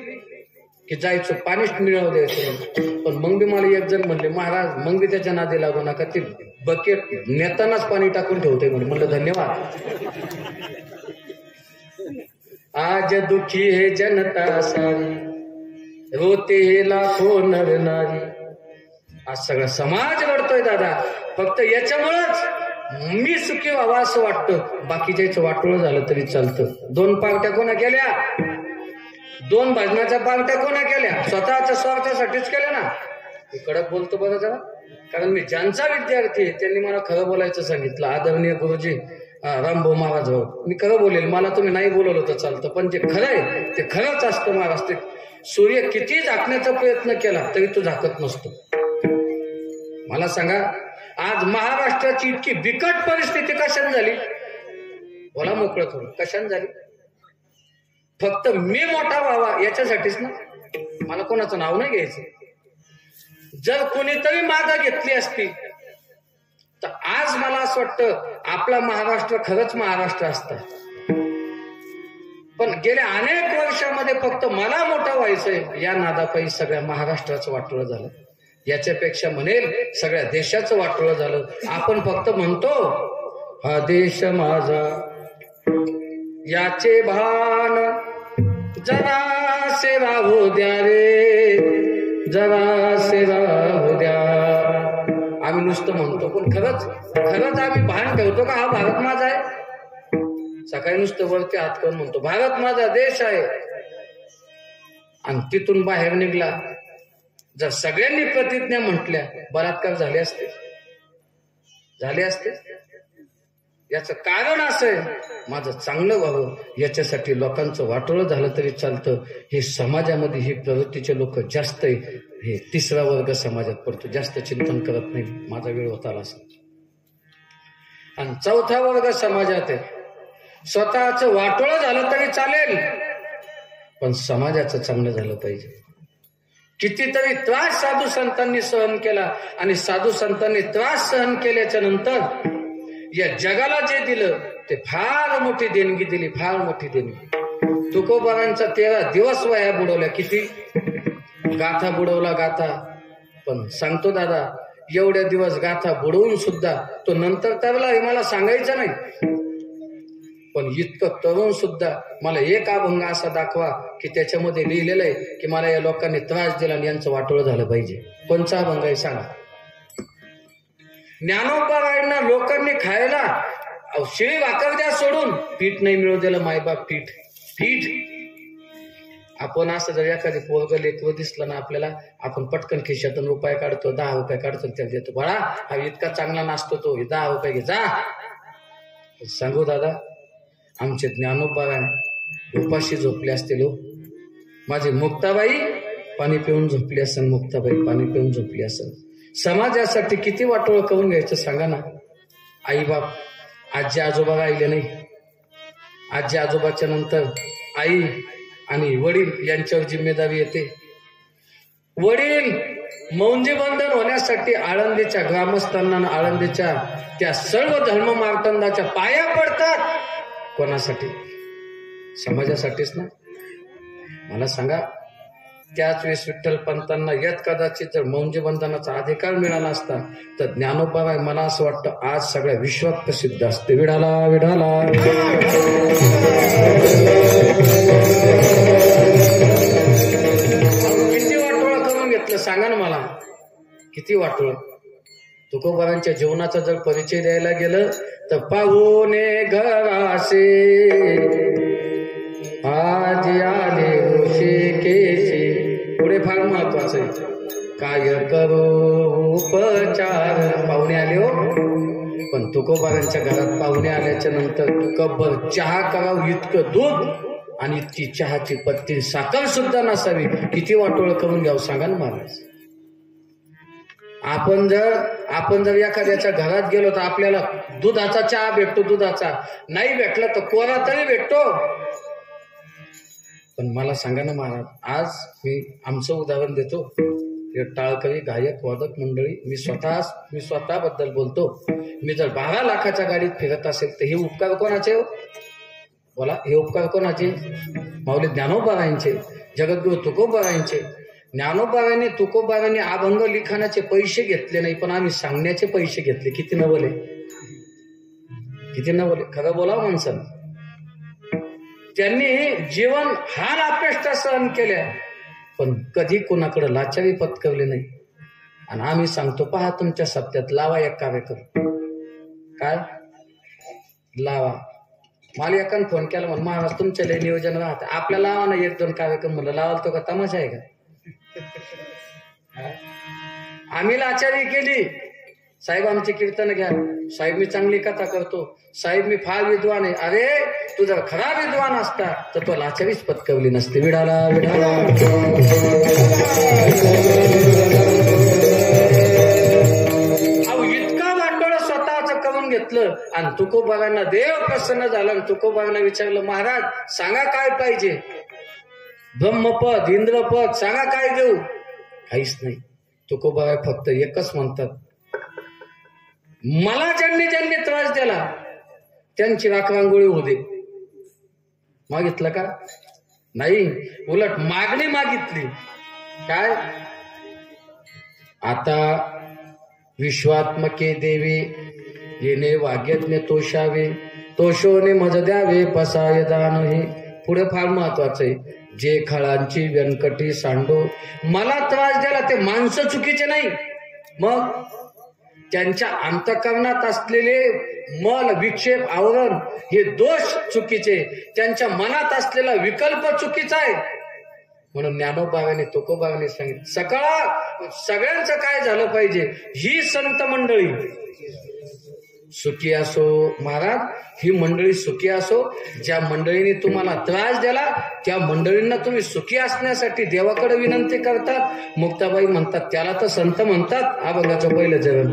की जायचं पाणीच मिळवू द्यायचं। पण मग बी मला एक जण म्हणले, महाराज मग बी त्याच्या नादी लागू नका, ते बकेट नेतानाच पाणी टाकून ठेवते म्हणून। म्हणलं धन्यवाद। आज दुखी है जनता सारी, रोते हे लाखो नर नारी। आज सगळा समाज रडतोय दादा, फक्त याच्यामुळेच मी सुखी व्हावा असं वाटतं, बाकीच्याच वाटोळ झालं तरी चालतं। 2 पार्ट्या कोणा केल्या, 2 भजनाच्या पार्ट्या कोणा केल्या, स्वतःच्या स्वार्थासाठीच केल्या ना। मी कडक बोलतो बरं जरा, कारण मी ज्यांचा विद्यार्थी आहे त्यांनी मला खरं बोलायचं सांगितलं। आदरणीय गुरुजी रामभाऊ महाराज भाऊ, मी खरं बोलेल, मला तुम्ही नाही बोलवलं तर चालतं, पण जे खरं आहे ते खरंच असतं महाराज। ते सूर्य किती झाकण्याचा प्रयत्न केला तरी तो झाकत नसतो। मला सांगा, आज महाराष्ट्राची इतकी बिकट परिस्थिती कशाने झाली, बोला मोकळं थोडं, कशाने झाली? फक्त मी मोठा व्हावा याच्यासाठीच ना। मला कोणाचं नाव नाही घ्यायचं। जर कोणीतरी मागं घेतली असती तर आज मला असं वाटतं आपला महाराष्ट्र खरंच महाराष्ट्र असता। पण गेल्या अनेक वर्षामध्ये फक्त मला मोठं व्हायचंय या नादापायी सगळ्या महाराष्ट्राचं वाटोळं झालं। याच्यापेक्षा म्हणेल सगळ्या देशाचं वाटोळं झालं। आपण फक्त म्हणतो हा देश माझा, याचे भान जरा से राहू द्या रे, जरा से राहू द्या। आम्ही नुसतं म्हणतो, पण खरंच खरंच आम्ही भान ठेवतो का हा भारत माझा आहे? सकाळी नुसतं वरती हात करून म्हणतो भारत माझा देश आहे, आणि तिथून बाहेर निघला जर सगळ्यांनी प्रतिज्ञा म्हटल्या, बलात्कार झाले असते, झाले असते। याचं कारण असं आहे, माझं चांगलं व्हावं याच्यासाठी लोकांचं वाटोळं झालं तरी चालतं। हे समाजामध्ये ही प्रवृत्तीचे लोक जास्त आहे, हे 3रा वर्ग समाजात पडतो, जास्त चिंतन करत नाही। माझा वेळ होता आला असं। आणि 4था वर्ग समाजात आहे, स्वतःचं वाटोळं झालं तरी चालेल पण समाजाचं चांगलं झालं पाहिजे। कितीतरी त्रास साधू संतांनी सहन केला, आणि साधू संतांनी त्रास सहन केल्याच्या नंतर या जगाला जे दिलं ते फार मोठी देणगी दिली, फार मोठी देणगी। तुकोबारांचा 13 दिवस वया बुडवल्या, किती गाथा बुडवला गाथा। पण सांगतो दादा, एवढ्या दिवस गाथा बुडवून सुद्धा तो नंतर तरला हे मला सांगायचं नाही, पण इतकं तरुण सुद्धा मला एक अभंग असा दाखवा की त्याच्यामध्ये लिहिलेलं आहे की मला या लोकांनी त्रास दिला आणि यांचं वाटोळं झालं पाहिजे। कोणचा अभंग आहे सांगा? ज्ञानोबारायांना लोकांनी खायला शिळी भाकर द्या सोडून पीठ नाही मिळू दिलं, मायबाप पीठ पीठ। आपण असं जर एखादी पोरग लेकरू दिसलं ना आपल्याला, आपण पटकन खिशातून रुपये काढतो, 10 रुपये काढतो, त्याला देतो, बाळा हा इतका चांगला नाचतो तो, 10 रुपये घे जा। सांगू दादा, आमचे ज्ञानोबाराय उपाशी झोपले असतील हो। माझी मुक्ताबाई पाणी पिऊन झोपली असेल, मुक्ताबाई पाणी पिऊन झोपली असेल। समाजासाठी किती वाटोळ करून घ्यायचं सांगा ना। आई बाप, आजी आजोबा राहिले नाही, आजी आजोबाच्या नंतर आई आणि वडील यांच्यावर जिम्मेदारी येते. वडील मौंजी बंधन होण्यासाठी आळंदीच्या ग्रामस्थांना, आळंदीच्या त्या सर्व धर्म मार्तंडाच्या पाया पडतात. कोणासाठी? समाजासाठीच ना. मला सांगा, त्याच वेळेस विठ्ठल पंतांना यत कदाचित जर मौंजी बंधनाचा अधिकार मिळाला असता तर ज्ञानोबा मला असं वाटतं आज सगळ्या विश्वात प्रसिद्ध असते. विडाला विडाला किती वाटोळं करून घेतलं सांगा ना मला, किती वाटोळं. तुकोबारांच्या जीवनाचा जर परिचय द्यायला गेलं तर पाहुणे घरासे आज आले ऋषिकेशी. पुढे फार महत्वाचं आहे, काय करू उपचार. पाहुणे आले हो, पण तुकोबारांच्या घरात पाहुणे आल्याच्या नंतर कब्बर चहा करावं इतकं दूध आणि इतकी चहाची पत्ती साखर सुद्धा नसावी. किती वाटोळं करून घ्यावं सांगा ना महाराज. आपण जर एखाद्याच्या घरात गेलो तर आपल्याला दुधाचा चहा भेटतो, दुधाचा नाही भेटला तर कोरा तरी भेटतो. पण मला सांगा ना महाराज, आज मी आमचं उदाहरण देतो. टाळकरी गायक वादक मंडळी, मी स्वतःबद्दल बोलतो. मी जर 12 लाखाच्या गाडीत फिरत असेल तर हे उपकार कोणाचे हो? बोला, हे उपकार कोणाचे? माऊली ज्ञानोबारायांचे, जगद्गुरु तुकोबारायांचे. ज्ञानोबारांनी तुकोबारांनी अभंग लिखाणाचे पैसे घेतले नाही, पण आम्ही सांगण्याचे पैसे घेतले. किती नवले, किती नवले. खरं बोला माणसानं. त्यांनी जीवन हाल अपेष्टा सहन केल्या, पण कधी कोणाकडे लाचारी पत्करली नाही. आणि आम्ही सांगतो, पहा तुमच्या सप्त्यात लावा एक कार्यक्रम. काय लावा? मला एकानं फोन केला, म्हणून महाराज तुमच्या लय नियोजन राहतं, आपल्या लावा ना 1-2 कार्यक्रम. म्हणलं लावाल तो का तमाशा आहे का? आम्ही लाचारी केली. साहेब आमची कीर्तन घ्या, साहेब मी चांगली कथा करतो, साहेब मी फार विद्वान आहे. अरे तू जर खरा विद्वान असता तर तो लाचारीच पत्कवली नसते. विडाला विडाला इतका वाटोळं स्वतःच करून घेतलं. आणि तुकोबारांना देव प्रसन्न झाला. तुकोबारांना विचारलं, महाराज सांगा काय पाहिजे? ब्रह्मपद, इंद्रपद सांगा, काय देऊ? काहीच नाही. तुकोबारा फक्त एकच म्हणतात, मला ज्यांनी ज्यांनी त्रास दिला त्यांची राखरांगोळी होऊ दे. मागितलं का? नाही, उलट मागणी मागितली. काय? आता विश्वात्मके देवी येणे वाग्यज्ञ तोषावे, तोषोने मज द्यावे पसाय दान. हे पुढे फार महत्वाचं आहे. जे खळांची व्यंकटी सांडो. मला त्रास द्याला ते माणसं चुकीचे नाही, मग त्यांच्या अंतःकरणात असलेले मल, विक्षेप, आवरण हे दोष चुकीचे, त्यांच्या मनात असलेला विकल्प चुकीचा आहे. म्हणून ज्ञानोबाने तुकोबाने सांगितलं, सगळ्यांचं काय झालं पाहिजे? ही संत मंडळी सुखी असो. महाराज, ही मंडळी सुखी असो. ज्या मंडळीने तुम्हाला त्रास दिला त्या मंडळींना तुम्ही सुखी असण्यासाठी देवाकडे विनंती करतात. मुक्ताबाई म्हणतात त्याला तर संत म्हणतात. अभंगाचं पहिलं चरण.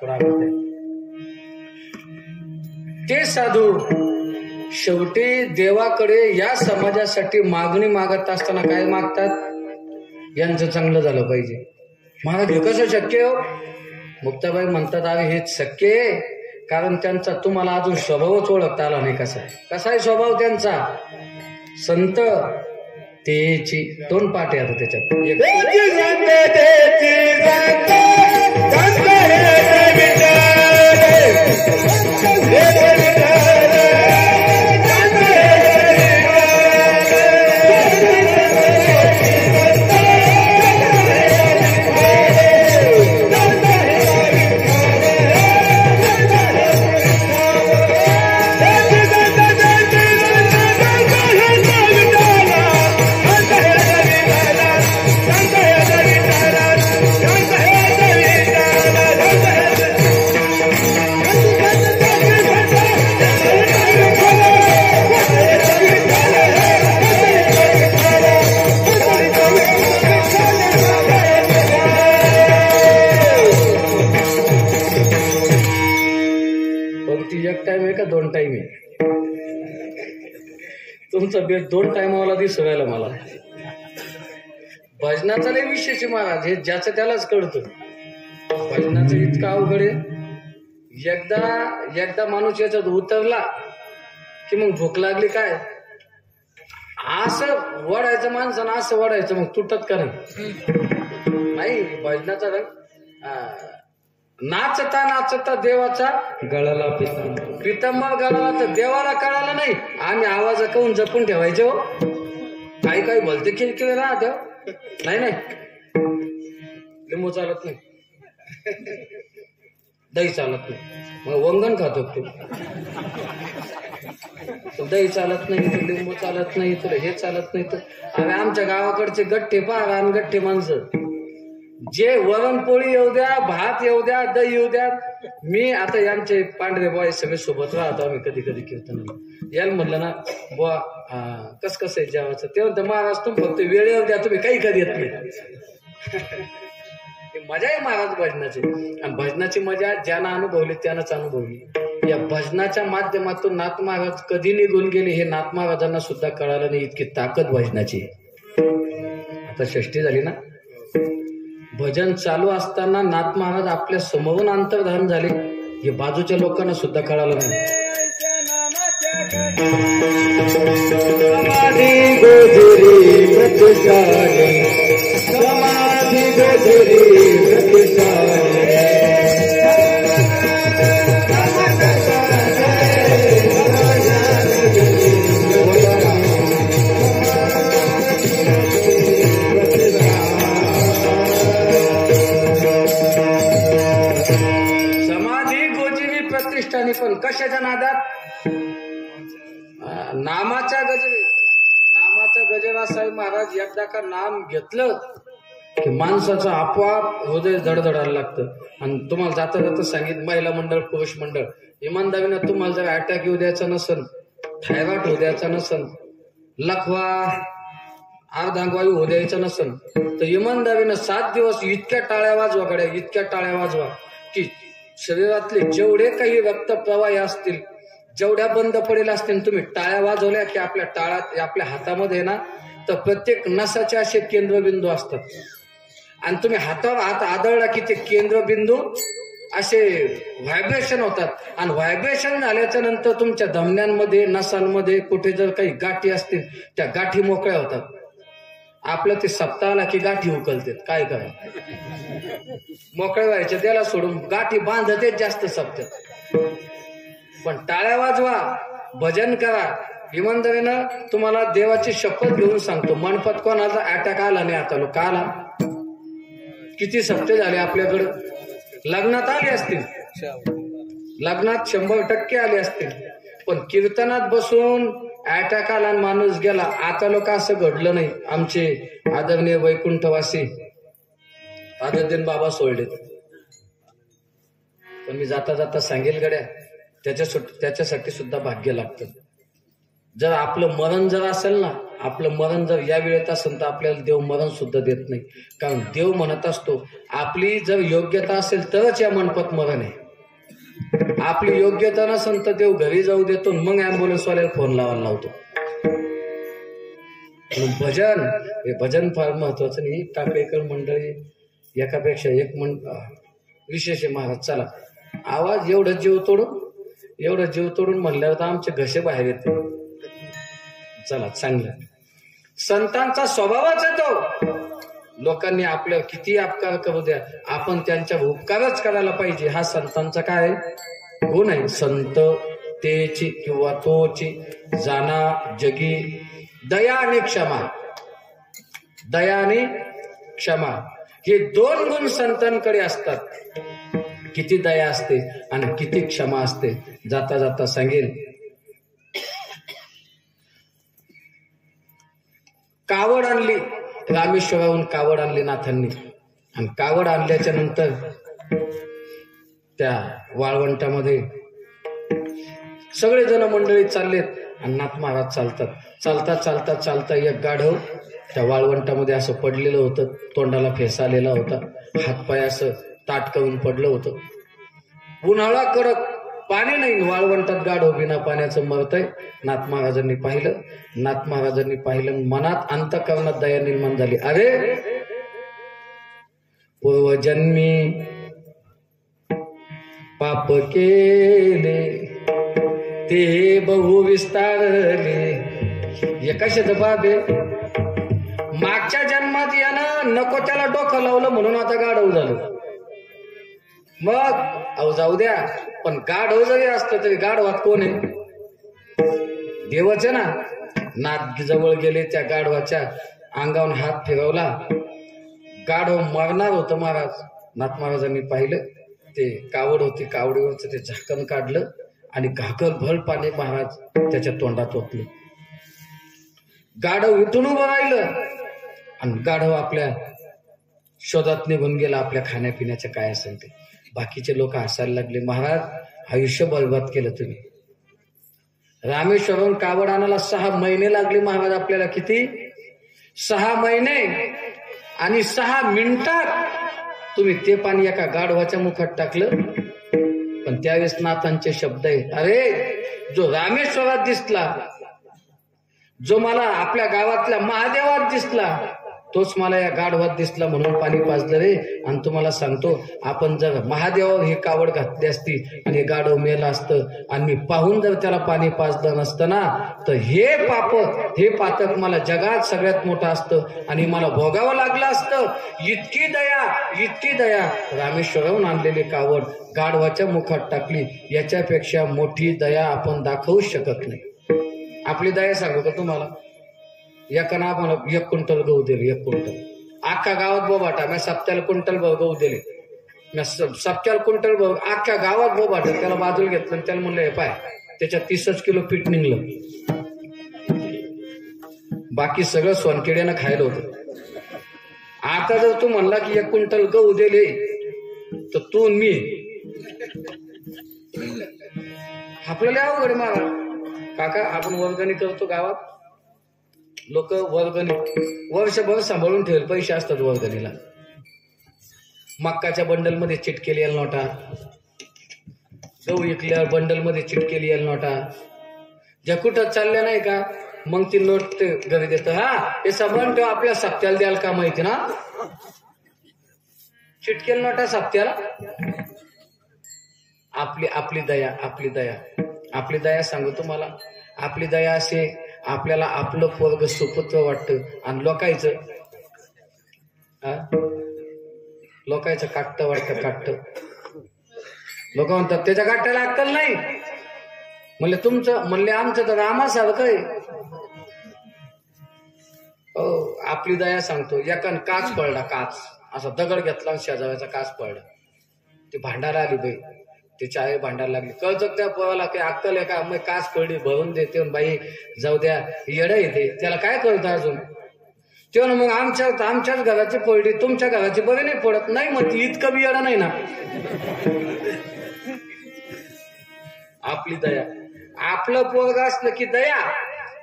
प्राप्त आहे. ते साधू शेवटी देवाकडे या समाजासाठी मागणी मागत असताना काय मागतात? यांचं चांगलं झालं पाहिजे. महाराज हे कसं शक्य हो? मुक्ताबाई म्हणतात, अरे हेच शक्य आहे कारण त्यांचा तुम्हाला अजून स्वभावच ओळखता आला नाही. कसा आहे स्वभाव त्यांचा? संत तेची 2 पाठ आहे आता त्याच्यात. दोन टाइम आहे तुमचा बेत 2 टाइमाला दिसवायला मला. भजनाचा लय विशेष महाराज, हे ज्याचं त्यालाच कळतं. भजनाचं इतकं अवघड आहे. एकदा माणूस याच्यात उतरला की मग भूक लागली काय असं वडायचं माणसानं, असं वडायचं मग तुटत का नाही. भजनाचा रंग नाचता नाचता देवाचा गळाला पितांबर गळाला तर देवाला कळाला नाही. आम्ही आवाज कहून जपून ठेवायचे हो. काही बोलते किरकिर राहत नाही. लिंबू चालत नाही, दही चालत नाही, मग वंगण खातो तू. दही चालत नाही तर लिंबू चालत नाही तर हे चालत नाही तर. आणि आमच्या गावाकडचे गठ्ठे पहा, रानगठ्ठे माणसं, जे वरणपोळी येऊ द्या, भात येऊ द्या, दही येऊ द्या. मी आता आमचे पांढरे बॉय सगळे सोबत राहतो आम्ही कधी कधी कीर्तनाला. याला म्हणलं ना बुवा कसं आहे जेवायचं, ते म्हणतं महाराज तुम्ही फक्त वेळेवर द्या, तुम्ही काही कधी येत नाही. मजा आहे महाराज भजनाची. आणि भजनाची मजा ज्यानं अनुभवली त्यानंच अनुभवली. या भजनाच्या माध्यमातून नाथ महाराज कधी निघून गेले हे नाथ महाराजांना सुद्धा कळालं नाही. इतकी ताकद भजनाची. आता षष्टी झाली ना, भजन चालू असताना नाथ महाराज आपल्या समोरून अंतर्धान झाले हे बाजूच्या लोकांना सुद्धा कळालं नाही. समाधी गोधुरी प्रतिष्ठाने, समाधी गोधुरी प्रतिष्ठाने. पण कशाच्या नादात? नामाच्या गजरा साहेब महाराज एकदा का नाम घेतलं की माणसाचं आपोआप हृदय धडधडायला लागतं. आणि तुम्हाला जाता जाता सांगितलं, महिला मंडळ पुरुष मंडळ, इमानदारीनं तुम्हाला जर अटॅक येऊ द्यायचा नसन, थायरॉइड होऊ द्यायचा नसन, लखवा अर्धांगवायू होऊ द्यायचा नसन तर इमानदारीनं 7 दिवस इतक्या टाळ्या वाजवा गड्या, इतक्या टाळ्या वाजवा की शरीरातले जेवढे काही रक्तप्रवाह असतील, जेवढ्या बंद पडेल असतील, तुम्ही टाळ्या वाजवल्या की आपल्या टाळ्यात, आपल्या हातामध्ये ना तर प्रत्येक नसाचे असे केंद्रबिंदू असतात. आणि तुम्ही हातावर हात आदळला की ते केंद्रबिंदू असे व्हायब्रेशन होतात. आणि व्हायब्रेशन झाल्याच्या नंतर तुमच्या धमन्यांमध्ये, नसांमध्ये कुठे जर काही गाठी असतील त्या गाठी मोकळ्या होतात. आपलं ते सप्ताहाला की गाठी उकलतात. काय मोकळे व्हायचे त्याला सोडून गाठी बांधते जास्त सप्त्यात. पण टाळ्या वाजवा, भजन करा. इमानदारीनं तुम्हाला देवाची शपथ घेऊन सांगतो, मनपत कोणाचा अटॅक आला नाही आता लोक आला. किती सप्ते झाले आपल्याकडं? लग्नात आले असतील, लग्नात 100% आले असतील, पण कीर्तनात बसून अटॅक आला माणूस गेला. आता लोक असं घडलं नाही. आमचे आदरणीय वैकुंठवासी आदरदीन बाबा सोडलेत. पण मी जाता जाता सांगेल गड्या, त्याच्यासाठी सुद्धा भाग्य लागतं. जर आपलं मरण जर असेल ना आपलं मरण जर या वेळेत असेल तर आपल्याला देव मरण सुद्धा देत नाही. कारण देव म्हणत असतो आपली जर योग्यता असेल तरच या मंडपात मरण आहे. आपली योग्यता नसेल तर देव घरी जाऊ देतो, मग ॲम्ब्युलन्सवाल्याला फोन लावायला लावतो. भजन हे भजन फार महत्वाचं नाही. टाकेकर मंडळी एकापेक्षा एक विशेष आहे. महाराज चला आवाज एवढं जीव तोडून म्हणल्यावर तर आमचे घसे बाहेर येते. चला चांगलं. संतांचा स्वभावच आहे तो. लोकांनी आपल्या किती अपकार करू द्या, आपण त्यांच्या उपकारच करायला पाहिजे. हा संतांचा काय गुण आहे. संत तेची किंवा तोची जाना जगी दया आणि क्षमा. दया आणि क्षमा हे दोन गुण संतांकडे असतात. किती दया असते आणि किती क्षमा असते. जाता जाता सांगेल, कावड आणली रामेश्वराहून, कावड आणली नाथांनी. आणि कावड आणल्याच्या नंतर त्या वाळवंटामध्ये सगळेजण मंडळी चाललेत आणि नाथ महाराज चालतात. चालता एक गाढव त्या वाळवंटामध्ये असं पडलेलं होतं. तोंडाला फेस आलेला होता, हातपाय असं ताट करून पडलं होतं. उन्हाळा कडक, पाणी नाही, वाळवंटात गाढव बिना पाण्याचं मरतय. नाथ महाराजांनी पाहिलं, मनात अंतःकरणात दया निर्माण झाली. अरे पूर्वजन्मी पाप केले ते बहु विस्तारले. कशाचं पाप आहे? मागच्या जन्मात यानं नको त्याला डोकं लावलं म्हणून आता गाढव झालं. मग अहो जाऊ द्या, पण गाढव जरी असतं तरी गाढवात कोण आहे? देवच ना. नाथ जवळ गेले, त्या गाढवाच्या अंगावर हात फिरवला. गाढव मरणार होतं. नाथ महाराजांनी पाहिलं, ते कावड होती, कावडीवरचं ते झाकण काढलं आणि घाकल भर पाणी महाराज त्याच्या तोंडात ओतले. गाढव उठून उभं राहिलं आणि गाढव आपल्या शोधात निघून गेला. आपल्या खाण्यापिण्याचं काय असेल ते. बाकीचे लोक हसायला लागले, महाराज आयुष्य बरबाद केलं तुम्ही. रामेश्वरहून कावड आणायला 6 महिने लागले महाराज आपल्याला. किती? 6 महिने आणि 6 मिनिटात तुम्ही ते पाणी एका गाढवाच्या मुखात टाकलं. पण त्यावेळेस नाथांचे शब्द आहे, अरे जो रामेश्वरात दिसला, जो मला आपल्या गावातल्या महादेवात दिसला, तोच मला या गाढवात दिसला म्हणून पाणी पाजलं रे. आणि तुम्हाला सांगतो, आपण जर महादेवावर हे कावड घातली असती आणि हे गाढव मेलं असतं आणि मी पाहून जर त्याला पाणी पाजलं नसतं ना, तर हे पातक मला जगात सगळ्यात मोठं असतं आणि मला भोगावं लागलं असतं. इतकी दया रामेश्वराहून आणलेली कावड गाढवाच्या मुखात टाकली. याच्यापेक्षा मोठी दया आपण दाखवूच शकत नाही. आपली दया सांगू का तुम्हाला? एकानं आम्हाला 1 क्विंटल गहू दिले. 1 क्विंटल अख्ख्या गावात बोबाटा. मी सप्त्याला क्विंटल गहू दिले. मी सप्त्याला क्विंटल गहू अख्ख्या गावात बोबाटा. त्याला बाजूला घेतलं, त्याला म्हणलं हे पाय, त्याच्यात 30 किलो पीठ निघलं. बाकी सगळं सोनकिड्यानं खायला होतं. आता जर तू म्हणला की 1 क्विंटल गहू दिले, तर तू मी आपल्याला अवघड मारा. काका आपण वर्गणी करतो गावात, लोक वर्गणी वर्षभर सांभाळून ठेवले पैसे असतात वर्गणीला. मक्काच्या बंडल मध्ये चिटकेली नोटा, गहू विकल्यावर बंडल मध्ये चिटकेली नोटा. ज्या कुठं चालल्या नाही का, मग ती नोट ते घरी देत. हा हे सांभाळून ठेवा, आपल्या सप्त्याला द्याल का माहिती ना. चिटकेल नोटा सप्त्याला. आपली दया सांगू तुम्हाला. आपली दया असे, आपल्याला आपलं पोरग सुपुत्र वाटतं आणि लोकायचं काटतं वाटतं. काटतं लोक म्हणतात त्याच्या काट्याला अक्कल नाही. म्हणले आमचं तर रामासारखं आहे. आपली दया सांगतो. एकान काच पडला, काच असा दगड घेतला, शेजाऱ्याचा काच पडला. ती भांडारा आली बाई, तिची आई भांडायला लागली. कळतं त्या पोराला काही अक्कल आहे का? मग काच पडली, भरून देते. बाई जाऊ द्या, येडं येते, त्याला काय कळतं अजून. ते मग आमच्याच घराची पडली, तुमच्या घराची बरी नाही पडत. नाही मग इतकं बी येडं नाही ना. आपली दया. आपलं पोरग असलं की दया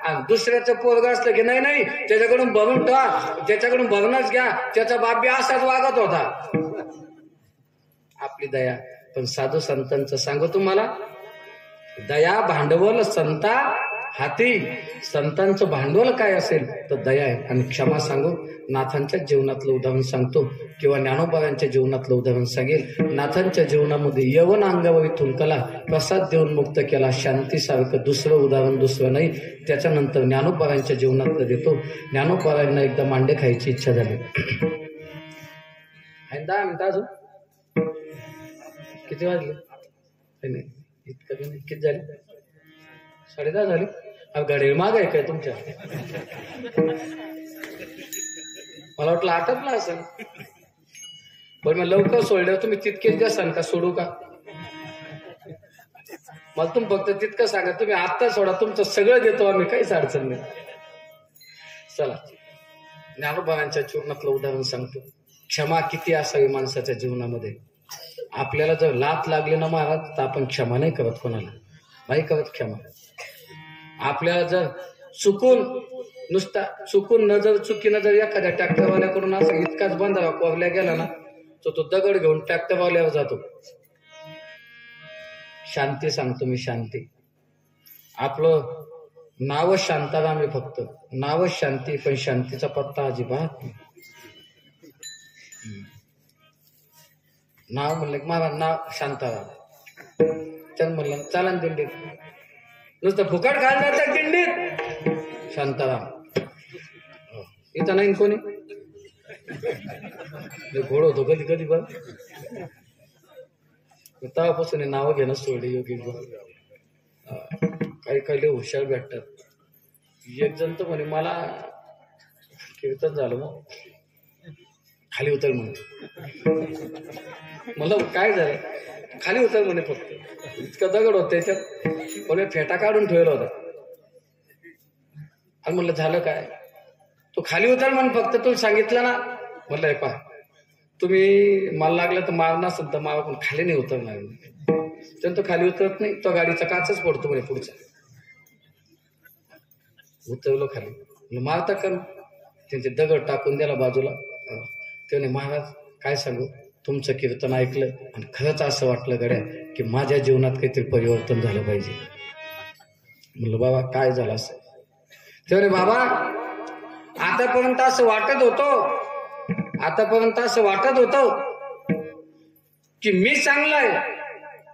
आणि दुसऱ्याचं पोरग असलं की नाही नाही त्याच्याकडून भरून ठेवा, त्याच्याकडून भरूनच घ्या, त्याचा बाप बी असाच वागत होता. आपली दया. पण साधू संतांचं सांगू तुम्हाला, दया भांडवल संता हाती. संतांचं भांडवल काय असेल तर दया आहे. आणि क्षमा सांगू, नाथांच्या जीवनातलं उदाहरण सांगतो किंवा ज्ञानोबांच्या जीवनातलं उदाहरण सांगेल. नाथांच्या जीवनामध्ये यवन अंगावरी थुंकला, प्रसाद देऊन मुक्त केला, शांतीसारखं दुसरं उदाहरण दुसरं नाही. त्याच्यानंतर ज्ञानोबांच्या जीवनातलं देतो. ज्ञानोबांना एकदा मांडे खायची इच्छा झाली. 10 मिनिटं अजून. किती वाजले? नाही इतकं नाही. किती झाले? 10:30 झाले. गाडी माग आहे काय तुमच्या? मला वाटलं आटपला असेल. पण मग लवकर सोडल्यावर तुम्ही तितकेच द्याल का सोडू का? मला तुम्ही फक्त तितकं सांगा, तुम्ही आत्ता सोडा, तुमचं सगळं देतो आम्ही, काहीच अडचण नाही. चला, ज्ञानोबांच्या जीवनातलं उदाहरण सांगतो. क्षमा किती असावी माणसाच्या जीवनामध्ये. आपल्याला जर लात लागली ना महाराज तर आपण क्षमा नाही करत कोणाला, नाही करत क्षमा. आपल्याला जर चुकून जर चुकीनं जर एखाद्या ट्रॅक्टरवाल्याकडून असं इतकाच बंधावा कोरल्या गेला ना, तो दगड घेऊन ट्रॅक्टरवाल्यावर जातो. शांती सांगतो मी, शांती. आपलं नावच शांताराम आहे, फक्त नावच शांती, पण शांतीचा पत्ता अजिबात नाही. नाव म्हणलं मला नाव शांताराम, त्यानं म्हणलं चालन दिंडीत, नुसतं फुकट खायला जातात दिंडीत, शांताराम. इथं नाही कोणी घोड होतो कधी कधी, बघ तेव्हापासून नावं घेणं सोडले योगी. काही काही हुशार भेटतात. एक जण तर म्हणे मला कीर्तन झालं मग खाली उतर म्हणे. मला काय झालं? खाली उतर म्हणे, फक्त इतका दगड होत त्याच्यात, पण फेटा काढून ठेवला होता. आणि म्हणलं झालं काय? तो खाली उतर म्हणे, फक्त तुला सांगितलं ना. म्हणलं हे पहा, तुम्ही मला लागलं तर मार नसेल तर मला, पण खाली नाही उतरणार. त्यानं तो खाली उतरत नाही, तो गाडीचा काचच पडतो म्हणे पुढचा. उतरलो खाली, म्हणलं मारता कर. त्यांचे दगड टाकून द्याला बाजूला. त्याने महाराज काय सांगू, तुमचं कीर्तन ऐकलं आणि खरंच असं वाटलं गड्या की माझ्या जीवनात काहीतरी परिवर्तन झालं पाहिजे. म्हणलं बाबा काय झालं असं? तेव्हा बाबा आतापर्यंत असं वाटत होतं की मी चांगला आहे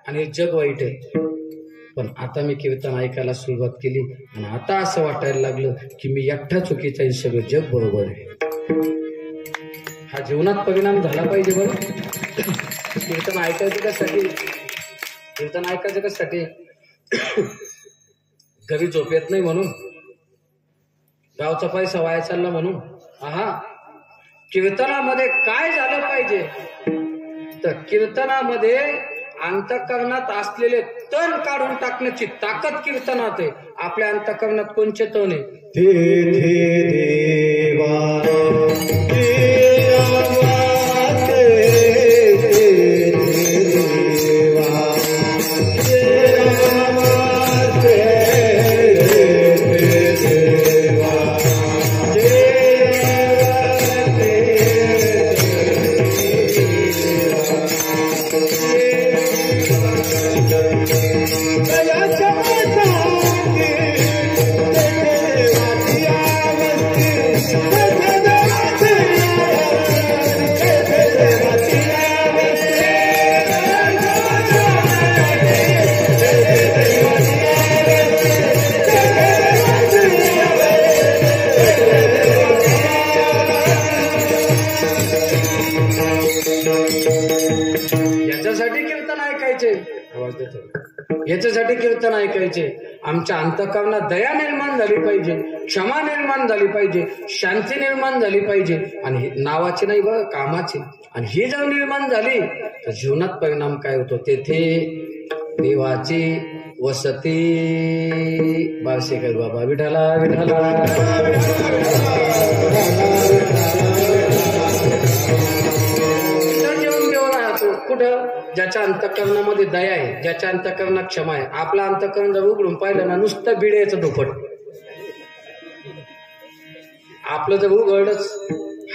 आणि जग वाईट आहे. पण आता मी कीर्तन ऐकायला सुरुवात केली आणि आता असं वाटायला लागलं की मी एकटा चुकीचा आहे, सगळं जग बरोबर आहे. हा जीवनात परिणाम झाला पाहिजे. बरं, कीर्तन ऐकायचं कशासाठी? घरी झोप येत नाही म्हणून, गावचा पैसा वाया चालला म्हणून. कीर्तनामध्ये काय झालं पाहिजे तर कीर्तनामध्ये अंतःकरणात असलेले तण काढून टाकण्याची ताकद कीर्तनात आहे. आपल्या अंतःकरणात कोणचे तण आहे? याच्यासाठी कीर्तन ऐकायचे. आमच्या अंतःकरणात दया निर्माण झाली पाहिजे, क्षमा निर्माण झाली पाहिजे, शांती निर्माण झाली पाहिजे. आणि नावाची नाही बघ, कामाची. आणि ही जर निर्माण झाली तर जीवनात परिणाम काय होतो? तेथे देवाची वसती. बारशेकर बाबा विठाला विठाला. जेवून देव राहतो कुठं? ज्याच्या अंतःकरणामध्ये दया आहे, ज्याच्या अंतःकरणात क्षमा आहे. आपला अंतःकरण जर उघडून पाहिलं ना, नुसतं बिड्याचं धोपट. आपलं जर उघडच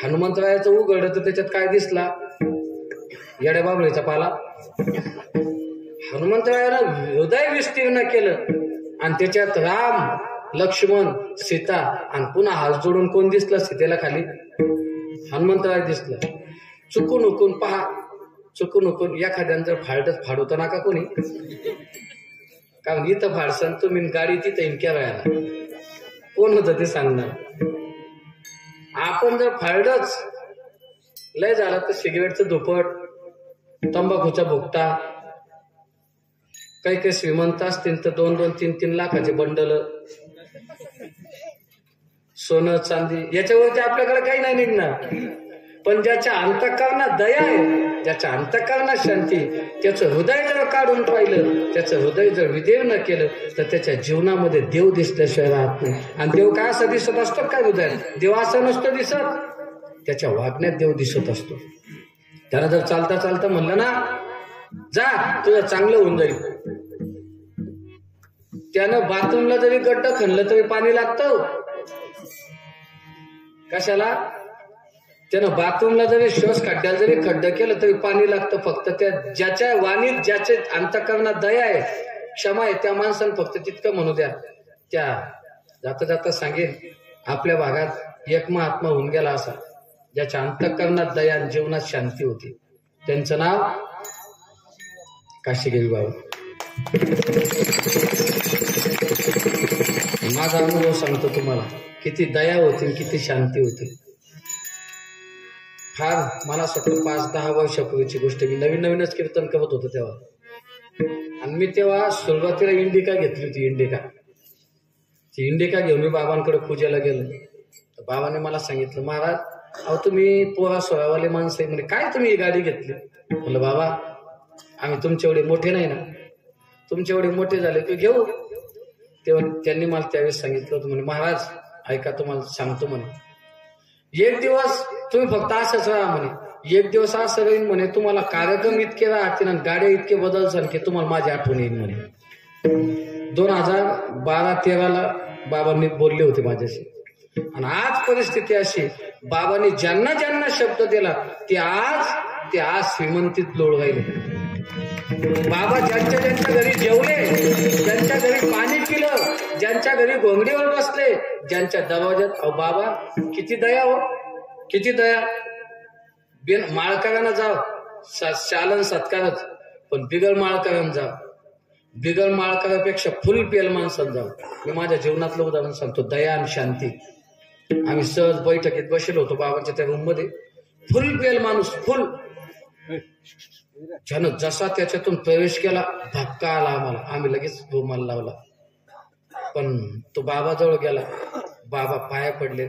हनुमंतरायाचं उघड तर त्याच्यात काय दिसला? येड्या बाबळीचा पाला. हनुमंतरायानं हृदय विस्तीर्ण केलं आणि त्याच्यात राम, लक्ष्मण, सीता आणि पुन्हा हात जोडून कोण दिसलं सीतेला खाली? हनुमंतराय दिसलं. चुकून उकून पहा, चुकून उकून एखाद्यानं जर फाडवतं नका कोणी, कारण इथं फाडसन तुम्ही गाडी तिथं इनक्या वेळाला कोण होतं ते सांगणार. आपण जर फाडच लय झालं तर सिगरेटचं धुपट, तंबाखूचा भुकटा, काही काही श्रीमंत असतील तर 2-2, 3-3 लाखाचे बंडल, सोनं चांदी, याच्यावरती आपल्याकडे काही नाही निघणार. पण ज्याच्या अंतःकरणात दया आहे, ज्याच्या अंतःकरणात शांती, त्याचं हृदय जर काढून पाहिलं, त्याचं हृदय जर विदेव न केलं तर त्याच्या जीवनामध्ये देव दिसल्याशिवाय राहत नाही. आणि देव काय असा दिसत असतो काय हृदयात? देव असं नसतो दिसत, त्याच्या वागण्यात देव दिसत असतो. त्याला जर चालता चालता म्हणलं ना जा तुझं चांगलं होऊन जाईल, त्यानं बाथरूमला जरी गड्ड खणलं तरी पाणी लागतं. कशाला? त्यानं बाथरूमला जरी श्वास खड्ड्याला जरी खड्ड केलं तरी पाणी लागतं. फक्त त्या ज्याच्या वाणीत, ज्याच्या अंतःकरणात दया आहे, क्षमा आहे, त्या माणसानं फक्त तितकं म्हणू द्या. त्या जाता जाता सांगेन, आपल्या भागात एक महात्मा होऊन गेला असा ज्याच्या अंतःकरणात दया आणि जीवनात शांती होती. त्यांचं नाव काशीगिरी बाबा. माझा अनुभव सांगतो तुम्हाला, किती दया होती, किती शांती होती. फार मला असं वाटतं 5-10 वर्षापूर्वीची गोष्ट. मी नवीनच कीर्तन करत होतो तेव्हा, आणि मी तेव्हा सुरुवातीला इंडिका घेतली होती. ती इंडिका घेऊन मी बाबांकडे पूजेला गेलो. तर बाबाने मला सांगितलं, महाराज अहो तुम्ही पोरा सोळावाले माणसं आहे, म्हणजे काय तुम्ही ही गाडी घेतली? म्हणलं बाबा आम्ही तुमच्या एवढे मोठे नाही ना, तुमच्या एवढे मोठे झाले की घेऊ. तेव्हा त्यांनी मला त्यावेळेस सांगितलं होतं, म्हणे महाराज ऐका तुम्हाला सांगतो म्हणे, एक दिवस तुम्ही फक्त असंच राहा म्हणे, एक दिवस असं राहील म्हणे, तुम्हाला कार्यक्रम इतके राहतील आणि गाड्या इतके बदलसान की तुम्हाला माझी आठवण येईल म्हणे. 2012-13ला बाबांनी बोलले होते माझ्याशी. आणि आज परिस्थिती अशी, बाबांनी ज्यांना ज्यांना शब्द दिला ते आज श्रीमंतीत लोळ राहिले. बाबा ज्यांच्या ज्यांच्या घरी जेवले, ज्यांच्या घरी पाणी पिलं, ज्यांच्या घरी घोंगडीवर बसले, ज्यांच्या दरवाज्यात, अहो बाबा किती दया हो, किती दया. बिन माळकऱ्यांना जाव शालन सत्कारच, पण बिगर माळकऱ्यांना जाव, बिगर माळकऱ्यापेक्षा फुल पेल माणसात जाव. मी माझ्या जीवनातलं उदाहरण सांगतो, दया आणि शांती. आम्ही सहज बैठकीत बसलो होतो बाबांच्या त्या रूम मध्ये, फुल पेल माणूस, फुल. ज्यानं जसा त्याच्यातून प्रवेश केला धक्का आला आम्हाला, आम्ही लगेच रुमाल लावला. पण तो बाबाजवळ गेला, बाबा पाया पडले,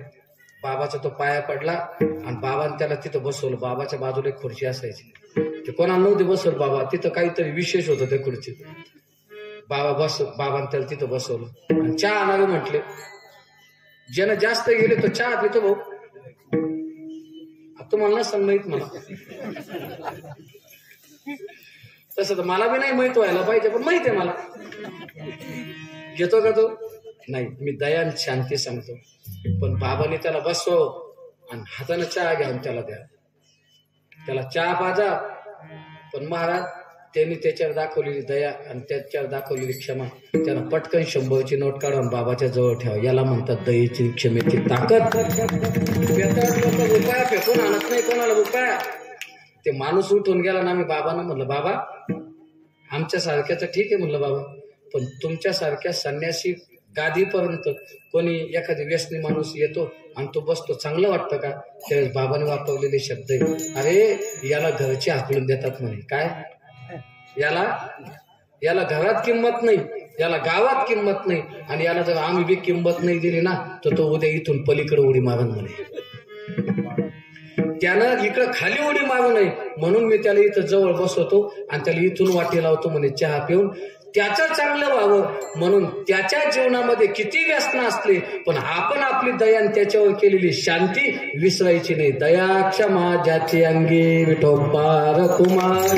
बाबाचा तो पाया पडला आणि बाबाने त्याला तिथं बसवलं. बाबाच्या बाजूला एक खुर्ची असायची, ते कोणाला नव्हती बसवलं बाबा, तिथं काहीतरी विशेष होतं त्या खुर्चीत. बाबाने त्याला तिथं बसवलं आणि चहा आणावे म्हटले. ज्यानं जास्त गेले तो चहा पितो भाऊ, तुम्हाला नसेल माहित मला, तसं तर मला बी नाही माहित व्हायला पाहिजे, पण माहित आहे मला. घेतो का तो? नाही, मी दया आणि शांती सांगतो. पण बाबाने त्याला बसव आणि हाताने चहा घ्यावून त्याला द्या, त्याला चहा पाजा. पण महाराज त्यांनी त्याच्यावर दाखवलेली दया आणि त्याच्यावर दाखवलेली क्षमा, त्यानं पटकन 100ची नोट काढून बाबाच्या जवळ ठेवा. याला म्हणतात दयेची, क्षमेची ताकद. रुपया फेकून आणत नाही कोणाला रुपया. ते माणूस उठून गेला ना, मी बाबांना म्हणलं बाबा आमच्या सारख्याचं ठीक आहे म्हणलं बाबा, पण तुमच्या सारख्या संन्यासी गादीपर्यंत कोणी एखादी व्यसनी माणूस येतो आणि तो बसतो, चांगलं वाटतं का? त्यावेळेस बाबाने वापरलेले शब्द आहे, अरे याला घरचे हाकलून देतात म्हणे. काय? याला घरात किंमत नाही, याला गावात किंमत नाही, आणि याला जर आम्ही बी किंमत नाही दिली ना तर तो उद्या इथून पलीकडे उडी मारून म्हणे. त्यानं इकडं खाली उडी मारू नये म्हणून मी त्याला इथं जवळ बसवतो आणि त्याला इथून वाटी लावतो म्हणे चहा पिऊन. त्याचं चांगलं व्हावं म्हणून त्याच्या जीवनामध्ये किती व्यसन असले पण आपण आपली दया आणि त्याच्यावर केलेली शांती विसरायची नाही. दया क्षमा ज्याची अंगी विठोबा कुमार.